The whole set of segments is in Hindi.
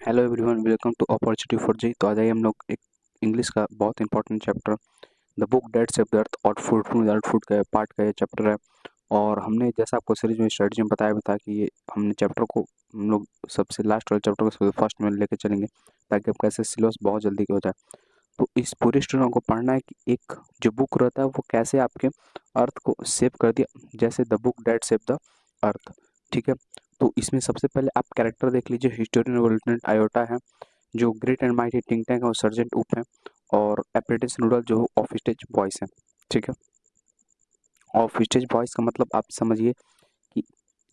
Hello everyone, welcome to opportunity for जी। तो आज हम लोग एक इंग्लिश का बहुत important chapter the book that saved the earth और food from the earth food का पार्ट का ये चैप्टर है। और हमने जैसा आपको सीरीज में स्ट्रेटजी में बताया भी था कि ये हमने चैप्टर को हम लोग सबसे लास्ट वाले चैप्टर को सबसे फर्स्ट में लेके चलेंगे ताकि आपका ऐसे सिलेबस बहुत जल्दी हो जाए। तो इस पूरे स्टोरी को पढ़ना है कि एक जो बुक रहता है वो कैसे आपके अर्थ को सेव कर दिया, जैसे the book that save the earth. ठीक है, तो इसमें सबसे पहले आप कैरेक्टर देख लीजिए। हिस्टोरियन लेफ्टिनेंट आयोटा है, जो great and mighty think tank और सर्जेंट उप है, और एप्रेंटिस नूडल जो ऑफ स्टेज वॉइस है। ठीक है, ऑफ स्टेज वॉइस का मतलब आप समझिए कि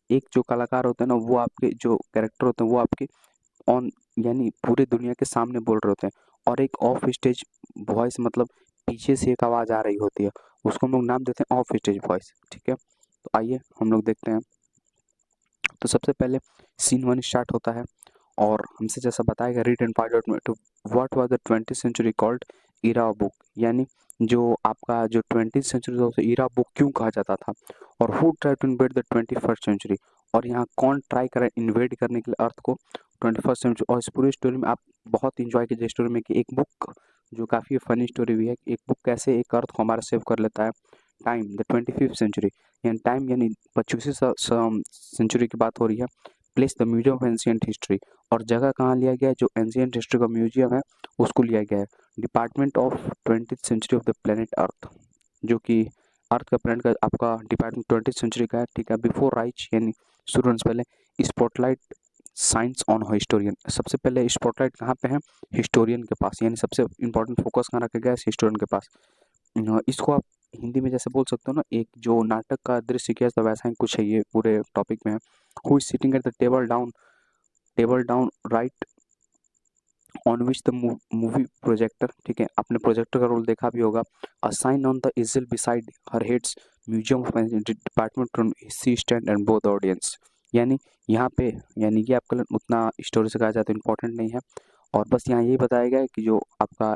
एक जो कलाकार होते हैं ना, वो आपके जो कैरेक्टर होते हैं वो आपके ऑन यानी पूरे दुनिया के सामने बोल रहे होते हैं। और एक ऑफ स्टेज वॉइस मतलब पीछे से एक आवाज़ आ रही होती है, उसको हम लोग नाम देते हैं ऑफ स्टेज वॉइस। ठीक है, तो आइए हम लोग देखते हैं। तो सबसे पहले सीन वन स्टार्ट होता है और हमसे जैसा बताया गया read and find out to what was the 20th century called era book, यानी जो आपका जो 20th सेंचुरी था उसे इरा बुक क्यों कहा जाता था, और who try to invade the 21st century, और यहाँ कौन ट्राई करे इन्वेड करने के लिए अर्थ को 21st सेंचुरी। और इस पूरी स्टोरी में आप बहुत इंजॉय कीजिए स्टोरी में कि एक बुक जो काफ़ी फनी स्टोरी भी है कि एक बुक कैसे एक अर्थ को हमारा सेव कर लेता है। टाइम द 25th सेंचुरी, यानी टाइम यानी 25वीं सेंचुरी की बात हो रही है। Place the museum of ancient history, और जगह कहाँ लिया गया है, जो एंशियंट हिस्ट्री का म्यूजियम है उसको लिया गया है। Department of 20th century of the planet earth, जो कि अर्थ का प्लेनेट का आपका डिपार्टमेंट 20th सेंचुरी का है। ठीक है, बिफोर राइच यानी शुरू से पहले स्पॉटलाइट साइंस ऑन हिस्टोरियन, सबसे पहले स्पॉटलाइट कहाँ पे है, हिस्टोरियन के पास, यानी सबसे इंपॉर्टेंट फोकस कहाँ रखा गया है, हिस्टोरियन के पास। इसको आप हिंदी में जैसे बोल सकते हो ना, एक जो नाटक का दृश्य किया था वैसा ही कुछ है ये पूरे टॉपिक में है। Who is sitting at the table down right on which the movie projector. ठीक है, आपने प्रोजेक्टर का रोल देखा भी होगा। A sign on the easel beside her heads museum of department from sea stand and both audience, यानी यहाँ पे यानी कि आपका उतना स्टोरी से कहा जाता है इंपॉर्टेंट नहीं है। और बस यहाँ यही बताया गया है कि जो आपका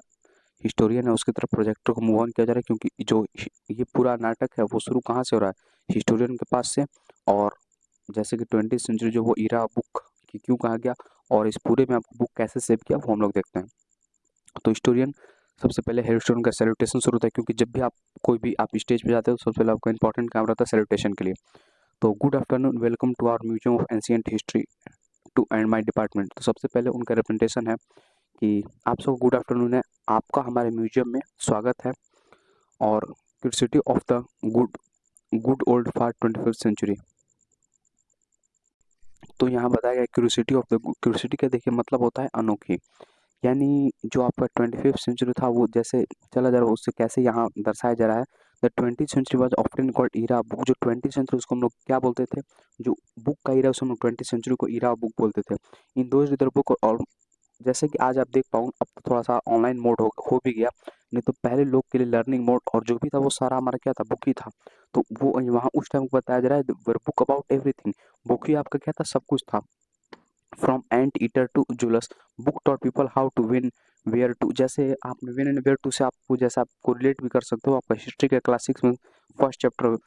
हिस्टोरियन है उसकी तरफ प्रोजेक्टर को मूव ऑन किया जा रहा है, क्योंकि जो ये पूरा नाटक है वो शुरू कहाँ से हो रहा है, हिस्टोरियन के पास से। और जैसे कि 20th सेंचुरी जो वो इरा बुक की क्यों कहा गया और इस पूरे में आपको बुक कैसे सेव किया वो हम लोग देखते हैं। तो हिस्टोरियन सबसे पहले हिस्टोरियन का सैल्यूटेशन शुरू होता है, क्योंकि जब भी आप कोई भी आप स्टेज पे जाते हो तो सबसे पहले आपका इंपॉर्टेंट काम रहता है सैल्यूटेशन के लिए। तो good afternoon, welcome to our museum of ancient history to and my department. तो सबसे पहले उनका रिप्रेजेंटेशन है कि आप सबको गुड आफ्टरनून है, आपका हमारे म्यूजियम में स्वागत है। और curiosity of the good good old for 21st century. तो यहाँ बताया गया क्यूरियोसिटी ऑफ द क्यूरियोसिटी का देखिए मतलब होता है अनोखी, यानी जो आपका 25th सेंचुरी था वो जैसे चला जा रहा है उससे कैसे यहाँ दर्शाया जा रहा है। The 20th century was often called era book, जो 20th सेंचुरी उसको हम लोग क्या बोलते थे, जो बुक का इरा उसको हम लोग 20th सेंचुरी को इरा बुक बोलते थे। इन दोज इधर बुक, और जैसे कि आज आप देख पाओ अब तो थोड़ा सा ऑनलाइन मोड हो भी गया, नहीं तो पहले लोग के लिए लर्निंग मोड और जो भी था वो सारा हमारा क्या था, बुक ही था। तो वो वहाँ उस टाइम बताया जा रहा है बुक अबाउट एवरीथिंग, बुक ही आपका क्या था, सब कुछ था। From anteater to Zulus, book taught people how to win where to, जैसे आपने विन एंड वेयर टू से आपको जैसे आपको रिलेट भी कर सकते हो, आपका हिस्ट्री के क्लासिक्स में फर्स्ट चैप्टर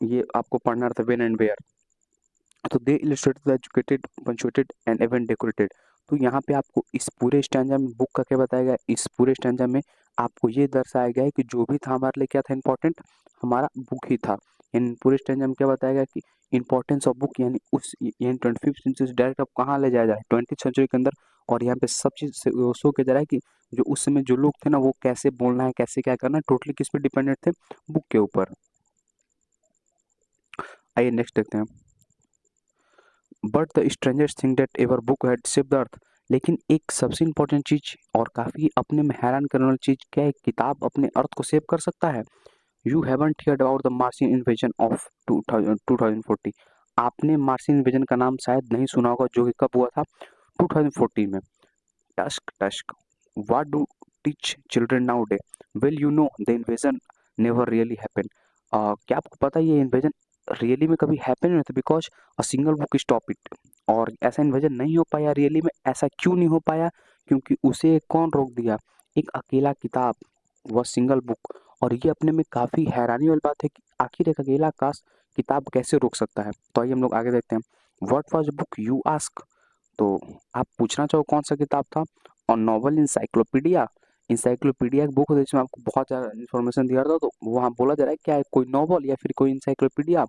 ये आपको पढ़ना था विन एंड वेयर। तो they illustrated the educated punctuated and even decorated. तो यहाँ पे आपको इस पूरे स्टैंजा में बुक का क्या बताया गया, इस पूरे स्टैंजा में आपको ये दर्शाया गया है कि जो भी था हमारे लिए क्या था इंपॉर्टेंट, हमारा बुक ही था। यानी पूरे स्टैंजा में क्या बताया गया कि इंपॉर्टेंस ऑफ बुक, यानी उस यानी 25th सेंचुरी से डायरेक्ट आप कहाँ ले जाया जाए 20th सेंचुरी के अंदर। और यहाँ पे सब चीज़ शो किया जा रहा है कि जो उस समय जो लोग थे ना वो कैसे बोलना है कैसे क्या करना है, टोटली किस पे डिपेंडेंट थे, बुक के ऊपर। आइए नेक्स्ट देखते हैं। But the strangest thing that ever book had saved the अर्थ, लेकिन एक सबसे इम्पोर्टेंट चीज और काफी अपने में हैरान करने वाली चीज क्या है, किताब अपने अर्थ को सेव कर सकता है। You haven't heard about the मार्सियन invasion of 2040, आपने मार्सियन इन्वेजन का नाम शायद नहीं सुना होगा, जो कि कब हुआ था, 2014 में। Tusk tusk, what do teach children now day, well you know the invasion never really happen. क्या आपको पता है ये इन्वेजन रियली में कभी हैपन नहीं होता, because a single book stop it. और ऐसा इन्वेजन नहीं हो पाया रियली में, ऐसा क्यों नहीं हो पाया, क्योंकि उसे कौन रोक दिया, एक अकेला किताब, वह सिंगल बुक। और ये अपने में काफ़ी हैरानी वाली बात है कि आखिर एक अकेला काश किताब कैसे रोक सकता है। तो आइए हम लोग आगे देखते हैं। What was book you ask, तो आप पूछना चाहो कौन सा किताब था? और नॉवल इंसाइक्लोपीडिया, इंसाइक्लोपीडिया एक बुक है जिसमें आपको बहुत ज़्यादा इन्फॉर्मेशन दिया था, तो वहाँ बोला जा रहा है क्या है, कोई नॉवल या फिर कोई इंसाइक्लोपीडिया।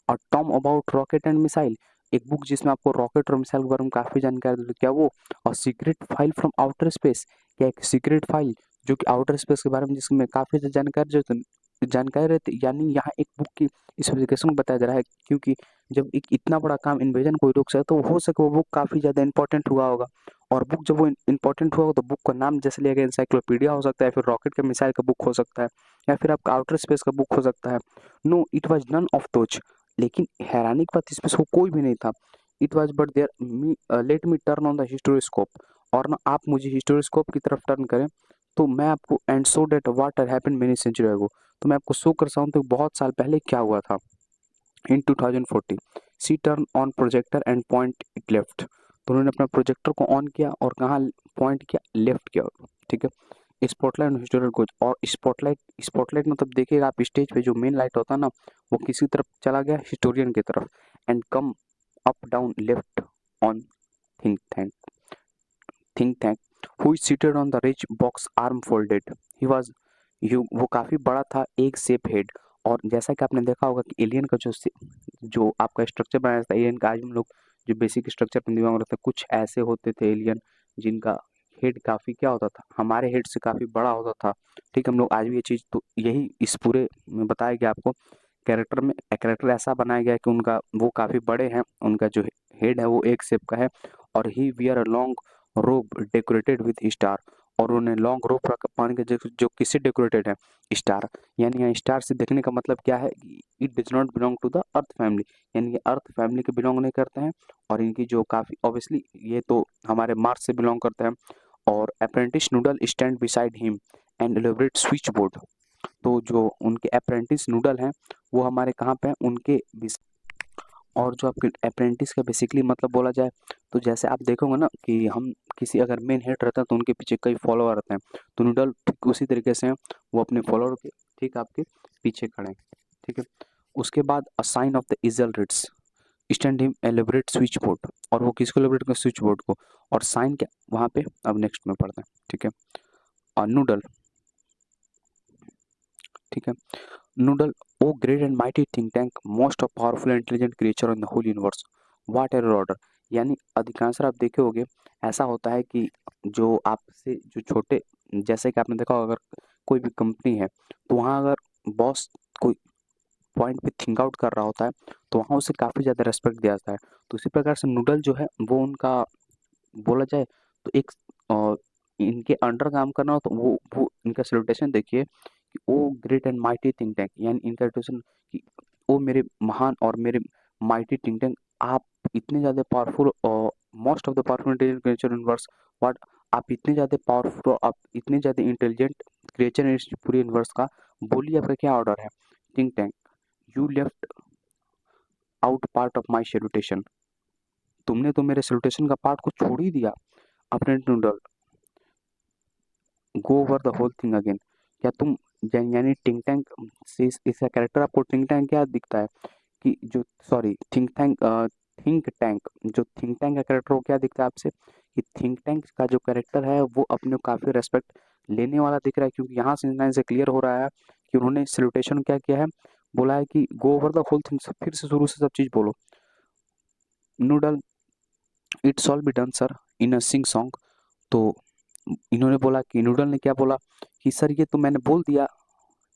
और Tom about rocket and missile, एक बुक जिसमें आपको रॉकेट और मिसाइल के बारे में काफ़ी जानकारी दी, क्या वो? और secret file from outer space, क्या एक सीक्रेट फाइल जो कि आउटर स्पेस के बारे में जिसमें काफ़ी जानकारी रहती है। यानी यहाँ एक बुक की स्पेसिफिकेशन बताया जा रहा है, क्योंकि जब एक इतना बड़ा काम इन्वेजन कोई रोक सके तो हो सके वो बुक काफ़ी ज़्यादा इंपॉर्टेंट हुआ होगा। और बुक जब वो इंपॉर्टेंट हुआ हो तो बुक का नाम जैसे लिया गया इंसाइक्लोपीडिया हो सकता है, फिर रॉकेट के मिसाइल का बुक हो सकता है, या फिर आपका आउटर स्पेस का बुक हो सकता है। No, it was none of those. लेकिन हैरानी की बात इसमें से वो कोई भी नहीं था। It was but there me, let me turn on the historiscope, और ना आप मुझे हिस्टोरिस्कोप की तरफ टर्न करें तो मैं आपको and so that what happened many century ago, तो मैं आपको शो कर सकता हूँ तो बहुत साल पहले क्या हुआ था। In 2040 see turn on projector and point it left, तो उन्होंने अपना प्रोजेक्टर को ऑन किया और कहाँ पॉइंट किया? लेफ्ट किया। ठीक है, स्पॉटलाइट हिस्टोरियल कोच, और स्पॉटलाइट, स्पॉटलाइट मतलब देखिएगा आप स्टेज पे जो मेन लाइट होता है ना, वो किसी तरफ चला गया? हिस्टोरियन की तरफ। And come up down left on think tank, think tank who is seated on the rich box arm folded, he was you, वो काफ़ी बड़ा था, एक शेप हेड। और जैसा कि आपने देखा होगा कि एलियन का जो आपका स्ट्रक्चर बनाया था एलियन का, आज हम लोग जो बेसिक स्ट्रक्चर अपने दिमाग में रखते हैं, कुछ ऐसे होते थे एलियन जिनका हेड काफ़ी क्या होता था, हमारे हेड से काफ़ी बड़ा होता था। ठीक है, हम लोग आज भी ये चीज़, तो यही इस पूरे में बताया गया आपको, कैरेक्टर में कैरेक्टर ऐसा बनाया गया है कि उनका वो काफ़ी बड़े हैं, उनका जो हेड है वो एक शेप का है। और ही वियर अ लॉन्ग रोब डेकोरेटेड विथ स्टार, और उन्हें लॉन्ग रोब पहन के जो किससे डेकोरेटेड है? स्टार। यानी यहाँ स्टार से देखने का मतलब क्या है? It does not belong to the earth family, यानी ये अर्थ फैमिली के बिलोंग नहीं करते हैं। और इनकी जो काफ़ी ऑब्वियसली ये तो हमारे मार्स से बिलोंग करते हैं। और apprentice noodle stand beside him and एलिब्रेट switch board, तो जो उनके अप्रेंटिस नूडल हैं वो हमारे कहाँ पे हैं? उनके और जो आपके अप्रेंटिस का बेसिकली मतलब बोला जाए तो जैसे आप देखोगे ना कि हम किसी अगर मेन हेड रहता है तो उनके पीछे कई फॉलोअर रहते हैं, तो नूडल ठीक उसी तरीके से हैं, वो अपने फॉलोअर के ठीक आपके पीछे खड़े हैं। ठीक है, उसके बाद a sign of the easel its stand him elaborate switch board, और वो किसको एलिब्रेट कर? स्विच बोर्ड को। और साइन क्या वहाँ पे? अब नेक्स्ट में पढ़ते हैं। ठीक है, और नूडल, ठीक है, Noodle, O great and mighty think Tank, most of powerful intelligent creature in the whole universe, what ever order. यानी अधिकांश आप देखे होंगे ऐसा होता है कि जो आपसे जो छोटे, जैसे कि आपने देखा होगा अगर कोई भी कंपनी है तो वहाँ अगर बॉस कोई पॉइंट पे थिंक आउट कर रहा होता है तो वहाँ उसे काफ़ी ज़्यादा रेस्पेक्ट दिया जाता है। तो इसी प्रकार से नूडल जो है वो उनका बोला जाए तो एक अ, इनके अंडर काम करना हो तो वो इनका सैल्यूटेशन देखिए कि O great and mighty think tank, यानी इनका सैल्यूटेशन कि ओ मेरे महान और मेरे माइटी थिंक टैंक, आप इतने ज़्यादा powerful, most of the powerful intelligent creature universe, what, आप इतने ज़्यादा पावरफुल, आप इतने ज़्यादा इंटेलिजेंट क्रिएचर इस पूरे यूनिवर्स का, बोलिए आपका क्या ऑर्डर है? Think tank, you left out part of my salutation, तुमने तो मेरे सैल्यूटेशन का पार्ट को छोड़ ही दिया। अपने Noodle, go over the whole thing again, क्या तुम यानी थिंक टैंक से इसका कैरेक्टर आपको थिंक टैंक क्या दिखता है कि जो सॉरी थिंक टैंक, जो थिंक टैंक का कैरेक्टर वो क्या दिखता है आपसे कि थिंक टैंक का जो कैरेक्टर है वो अपने काफ़ी रेस्पेक्ट लेने वाला दिख रहा है, क्योंकि यहाँ से लाइन से क्लियर हो रहा है कि उन्होंने सैल्यूटेशन क्या किया है, बोला है कि go over the whole thing, फिर से शुरू से सब चीज़ बोलो। Noodle, it's all be done sir in a sing song, तो इन्होंने बोला कि नूडल ने क्या बोला कि सर ये तो मैंने बोल दिया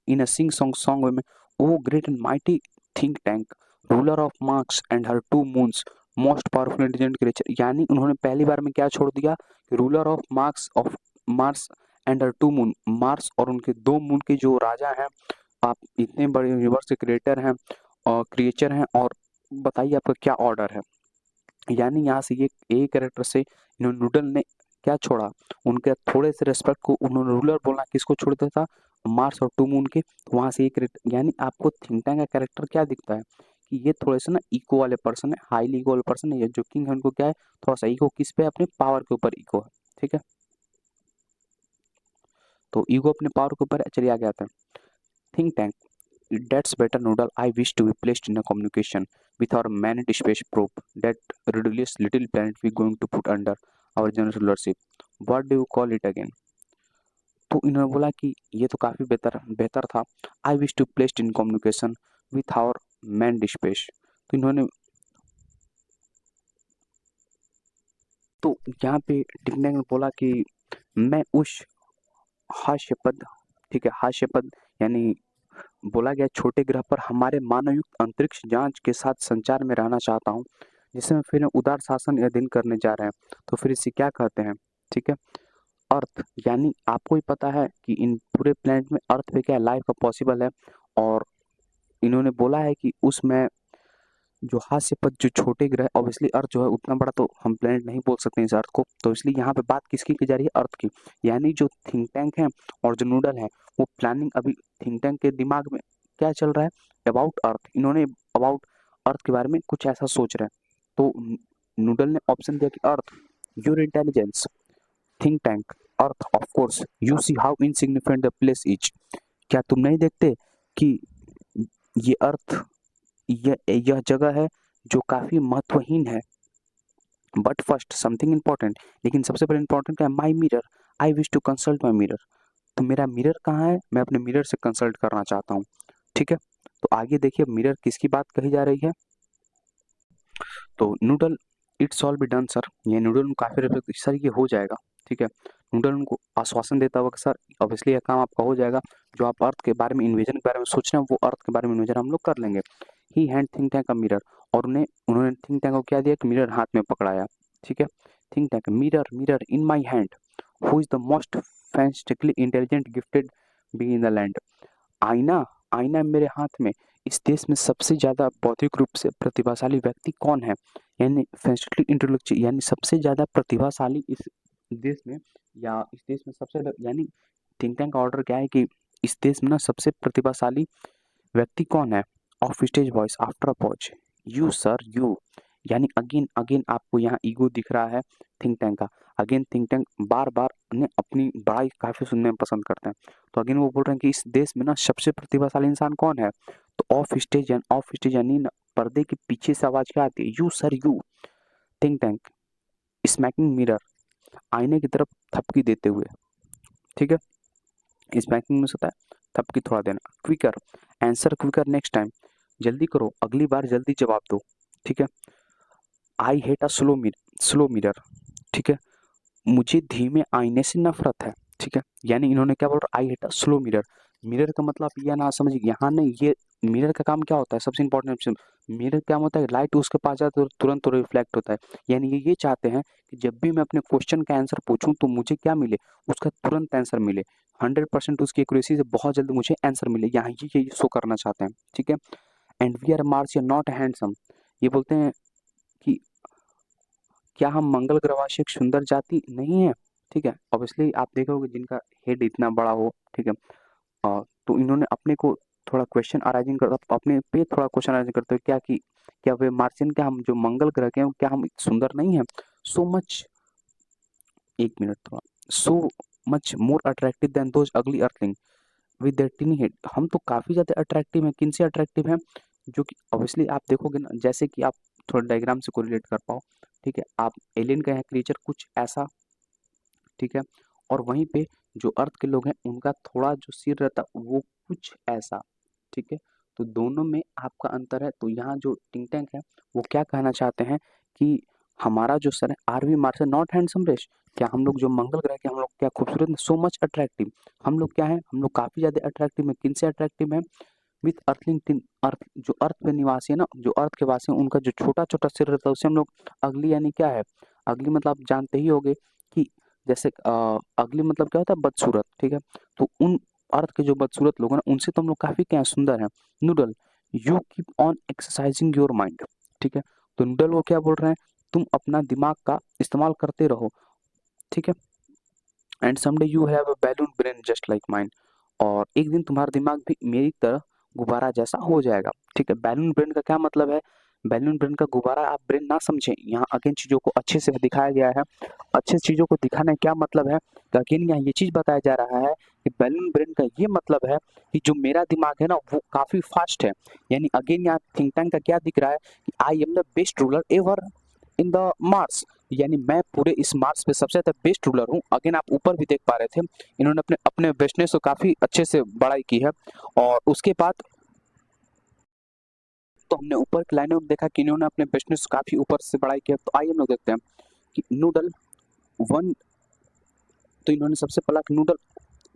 इन अ सिंग सॉन्ग सॉन्ग में, O great and mighty think tank, ruler of Marks and her two moons, most powerful intelligent creature, यानी उन्होंने पहली बार में क्या छोड़ दिया कि ruler of Marks of Mars and her two moon, Mars और उनके दो मून के जो राजा हैं, आप इतने बड़े यूनिवर्स के क्रिएटर हैं और क्रिएचर हैं, और बताइए आपका क्या ऑर्डर है। यानी यहाँ से ये एक कैरेक्टर से इन्होंने नूडल ने क्या छोड़ा, उनके थोड़े से रेस्पेक्ट को उन्होंने रूलर बोलना किसको छोड़ दिया था? मार्स और टू मून के, तो वहाँ से एक यानी आपको थिंक टैंक का कैरेक्टर क्या दिखता है कि ये थोड़े से ना इको वाले पर्सन है, हाईली इको वाले पर्सन है, ये जो किंग है उनको क्या है थोड़ा सा इको, किस पे? अपने पावर के ऊपर इको है। ठीक है, तो ईगो अपने पावर के ऊपर है। चलिए आगे आते हैं। Think tank, That's better, Noodle. I wish to be placed in a communication with our manned space probe, that ridiculous little planet we're going to put under our general rulership. What do you call it again? तो इन्होंने बोला कि ये तो काफ़ी बेहतर बेहतर था। I wish to placed in communication with our manned space. तो इन्होंने तो यहाँ पे टिकने ने बोला कि मैं उस हास्यपद, ठीक है, हास्यपद यानी बोला गया छोटे ग्रह पर हमारे मानवयुक्त अंतरिक्ष जांच के साथ संचार में रहना चाहता हूँ, जिसमें फिर उदार शासन अधीन करने जा रहे हैं। तो फिर इसे क्या कहते हैं? ठीक है, अर्थ, यानी आपको ही पता है कि इन पूरे प्लेनेट में अर्थ पे क्या लाइफ का पॉसिबल है। और इन्होंने बोला है कि उसमें जो हास्यपद जो छोटे ग्रह, ऑब्वियसली अर्थ जो है उतना बड़ा तो हम प्लेनेट नहीं बोल सकते इस अर्थ को, तो इसलिए यहाँ पे बात किसकी की जा रही है? अर्थ की। यानी जो थिंक टैंक है और जो नूडल है वो प्लानिंग अभी थिंक टैंक के दिमाग में क्या चल रहा है? About earth. इन्होंने अबाउट अर्थ के बारे में कुछ ऐसा सोच रहे हैं। तो नूडल ने ऑप्शन दिया कि Earth, your intelligence, think tank, Earth of course, you see how insignificant the place is. क्या तुम नहीं देखते कि ये अर्थ, यह जगह है जो काफ़ी महत्वहीन है। बट फर्स्ट समथिंग इम्पोर्टेंट, लेकिन सबसे पहले इम्पोर्टेंट है my mirror, I wish to consult my mirror. तो मेरा मिरर कहाँ है? मैं अपने मिरर से कंसल्ट करना चाहता हूँ। ठीक है, तो आगे देखिए मिरर किसकी बात कही जा रही है। तो noodle, it's all be done sir, ये नूडल काफ़ी सर ये हो जाएगा। ठीक है, नूडल उनको आश्वासन देता हुआ कि सर ऑब्वियसली यह काम आपका हो जाएगा, जो आप अर्थ के बारे में इन्वेजन के बारे में सोच रहे हैं वो अर्थ के बारे में इन्वेजन हम लोग कर लेंगे। ही हैंड थिंक टैंक का मिरर, और उन्होंने थिंक टैंक को क्या दिया कि मिरर हाथ में पकड़ाया। ठीक है, think tank, mirror mirror in my hand, who is the most fantastically intelligent gifted be in the land. आईना, आईना मेरे हाथ में, इस देश में सबसे ज़्यादा बौद्धिक रूप से प्रतिभाशाली व्यक्ति कौन है? यानी फैंस्टिकली इंटेलेक्चुअल, यानी सबसे ज़्यादा प्रतिभाशाली इस देश में, या इस देश में सबसे यानी थिंक टैंक का ऑर्डर क्या है कि इस देश में ना सबसे प्रतिभाशाली व्यक्ति कौन है? Of stage voice after a pause, you sir you. यानी अगेन अगेन आपको यहाँ ईगो दिख रहा है थिंक टैंक का। अगेन थिंक टैंक बार बार ने अपनी बड़ाई काफ़ी सुनने में पसंद करते हैं। तो अगेन वो बोल रहे हैं कि इस देश में ना सबसे प्रतिभाशाली इंसान कौन है? तो ऑफ स्टेज यानी पर्दे के पीछे से आवाज़ क्या आती है? You sir you. Think tank smacking mirror, आईने की तरफ थपकी देते हुए। ठीक है, स्मैकिंग में होता है थपकी थोड़ा देना। Quicker, answer quicker next time, जल्दी करो अगली बार जल्दी जवाब दो। ठीक है, I hate a slow mirror. ठीक है, मुझे धीमे आईने से नफरत है। ठीक है, यानी इन्होंने क्या बोल रहा, आई hate a slow mirror. Mirror का मतलब ये ना समझिए यहाँ नहीं, ये मिरर का काम क्या होता है? सबसे इंपॉर्टेंट, मिरर क्या होता है? लाइट उसके पास जाता है तो तुरंत तो रिफ्लेक्ट होता है। यानी ये चाहते हैं कि जब भी मैं अपने क्वेश्चन का आंसर पूछूं तो मुझे क्या मिले? उसका तुरंत आंसर मिले, 100% उसकी एक्यूरेसी से बहुत जल्दी मुझे आंसर मिले। यहाँ ये शो करना चाहते हैं। ठीक है, and we are Martian not handsome, ये बोलते हैं कि क्या हम मंगल ग्रहवासी एक सुंदर जाति नहीं है? ठीक है, ऑब्वियसली आप देखोगे जिनका हेड इतना बड़ा हो। ठीक है, तो इन्होंने अपने को थोड़ा क्वेश्चन अराइजिंग कर, अपने पे थोड़ा क्वेश्चन अराइजिंग करते हुए क्या कि क्या वे मार्शियन, क्या हम जो मंगल ग्रह के हैं क्या हम सुंदर नहीं हैं? सो मच, एक मिनट थोड़ा, so much more attractive than those ugly earthling with their tiny head. हम तो काफ़ी ज़्यादा अट्रैक्टिव हैं। किन से अट्रैक्टिव हैं? जो कि ऑब्वियसली आप देखोगे ना, जैसे कि आप थोड़ा डायग्राम से कोरिलेट कर पाओ। ठीक है, आप एलियन का है क्रिएचर कुछ ऐसा। ठीक है, और वहीं पे जो अर्थ के लोग हैं उनका थोड़ा जो सिर रहता है वो कुछ ऐसा। ठीक है, तो दोनों में आपका अंतर है। तो यहाँ जो थिंक टैंक है वो क्या कहना चाहते हैं कि हमारा जो सर है, are we Mars not handsome race, क्या हम लोग जो मंगल ग्रह के हम लोग क्या खूबसूरत हैं? सो मच अट्रैक्टिव, हम लोग क्या है? हम लोग काफ़ी ज़्यादा अट्रैक्टिव हैं। किन से अट्रैक्टिव हैं? विथ अर्थलिंग टिन, अर्थ जो अर्थ पे निवासी है ना, जो अर्थ के वासी हैं उनका जो छोटा छोटा सिर रहता है उसे हम लोग अगली, यानी क्या है अगली, मतलब आप जानते ही होंगे कि जैसे अगली मतलब क्या होता है? बदसूरत। ठीक है, तो उन अर्थ के जो बदसूरत लोग हैं ना उनसे तो हम लोग काफ़ी क्या है? सुंदर हैं। Noodle, you keep on exercising your mind. ठीक है, तो नूडल वो क्या बोल रहे हैं? तुम अपना दिमाग का इस्तेमाल करते रहो। ठीक है, and someday you have a balloon brain just like mine, और एक दिन तुम्हारा दिमाग भी मेरी तरह गुब्बारा जैसा हो जाएगा। ठीक है, बैलून ब्रेन का क्या मतलब है? बैलून ब्रेन का गुब्बारा आप ब्रेन ना समझें, यहाँ अगेन चीज़ों को अच्छे से दिखाया गया है। अच्छे से चीज़ों को दिखाने क्या मतलब है, तो अगेन यहाँ ये चीज़ बताया जा रहा है कि बैलून ब्रेन का ये मतलब है कि जो मेरा दिमाग है ना वो काफ़ी फास्ट है। यानी अगेन यहाँ थिंक टैंक का क्या दिख रहा है कि I am the best ruler ever in the Mars, यानी मैं पूरे इस मार्स पे सबसे ज़्यादा बेस्ट रूलर हूँ। अगेन आप ऊपर भी देख पा रहे थे, इन्होंने अपने अपने बेस्टनेस को काफ़ी अच्छे से बड़ाई की है। और उसके बाद तो हमने ऊपर की लाइनों में देखा कि इन्होंने अपने बिजनेस काफी ऊपर से बढ़ाई किया। तो आइए हम लोग देखते हैं कि नूडल वन, तो इन्होंने सबसे पहला noodle,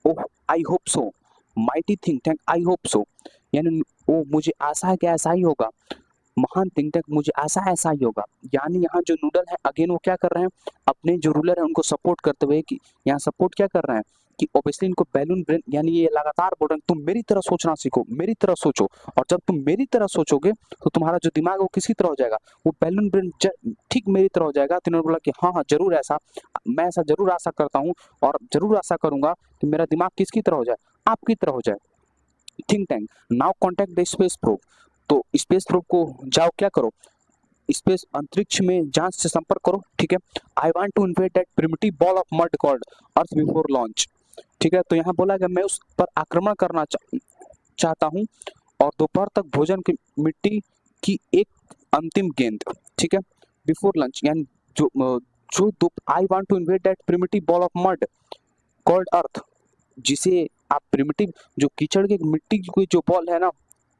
oh I hope so, mighty think tank I hope so, यानी ओ मुझे आशा है कि ऐसा ही होगा, महान थिंक टैंक मुझे आशा है ऐसा ही होगा। यानी यहाँ जो नूडल है अगेन वो क्या कर रहे हैं, अपने जो रूलर है उनको सपोर्ट करते हुए, कि यहाँ सपोर्ट क्या कर रहे हैं कि ऑब्वियसली इनको बैलून ब्रेन, यानी ये लगातार बोल रहे हैं तुम मेरी तरह सोचना सीखो, मेरी तरह सोचो, और जब तुम मेरी तरह सोचोगे तो तुम्हारा जो दिमाग है वो किसी तरह हो जाएगा, वो बैलून ब्रेन ठीक मेरी तरह हो जाएगा। तो इन्होंने बोला कि हाँ हाँ जरूर ऐसा, मैं ऐसा जरूर आशा करता हूँ और जरूर आशा करूंगा कि मेरा दिमाग किसकी तरह हो जाए, आपकी तरह हो जाए। Think tank now contact the space probe, तो स्पेस प्रोब को जाओ क्या करो, स्पेस अंतरिक्ष में जांच से संपर्क करो, ठीक है। I want to invade that primitive ball of mud called earth before launch, ठीक है। तो यहाँ बोला गया मैं उस पर आक्रमण करना चाहता हूँ और दोपहर तक भोजन की मिट्टी की एक अंतिम गेंद, ठीक है, बिफोर लंच, यानी जो जो I want to invade that primitive ball of mud called earth, जिसे आप प्रिमिटिव जो कीचड़ की मिट्टी की जो बॉल है ना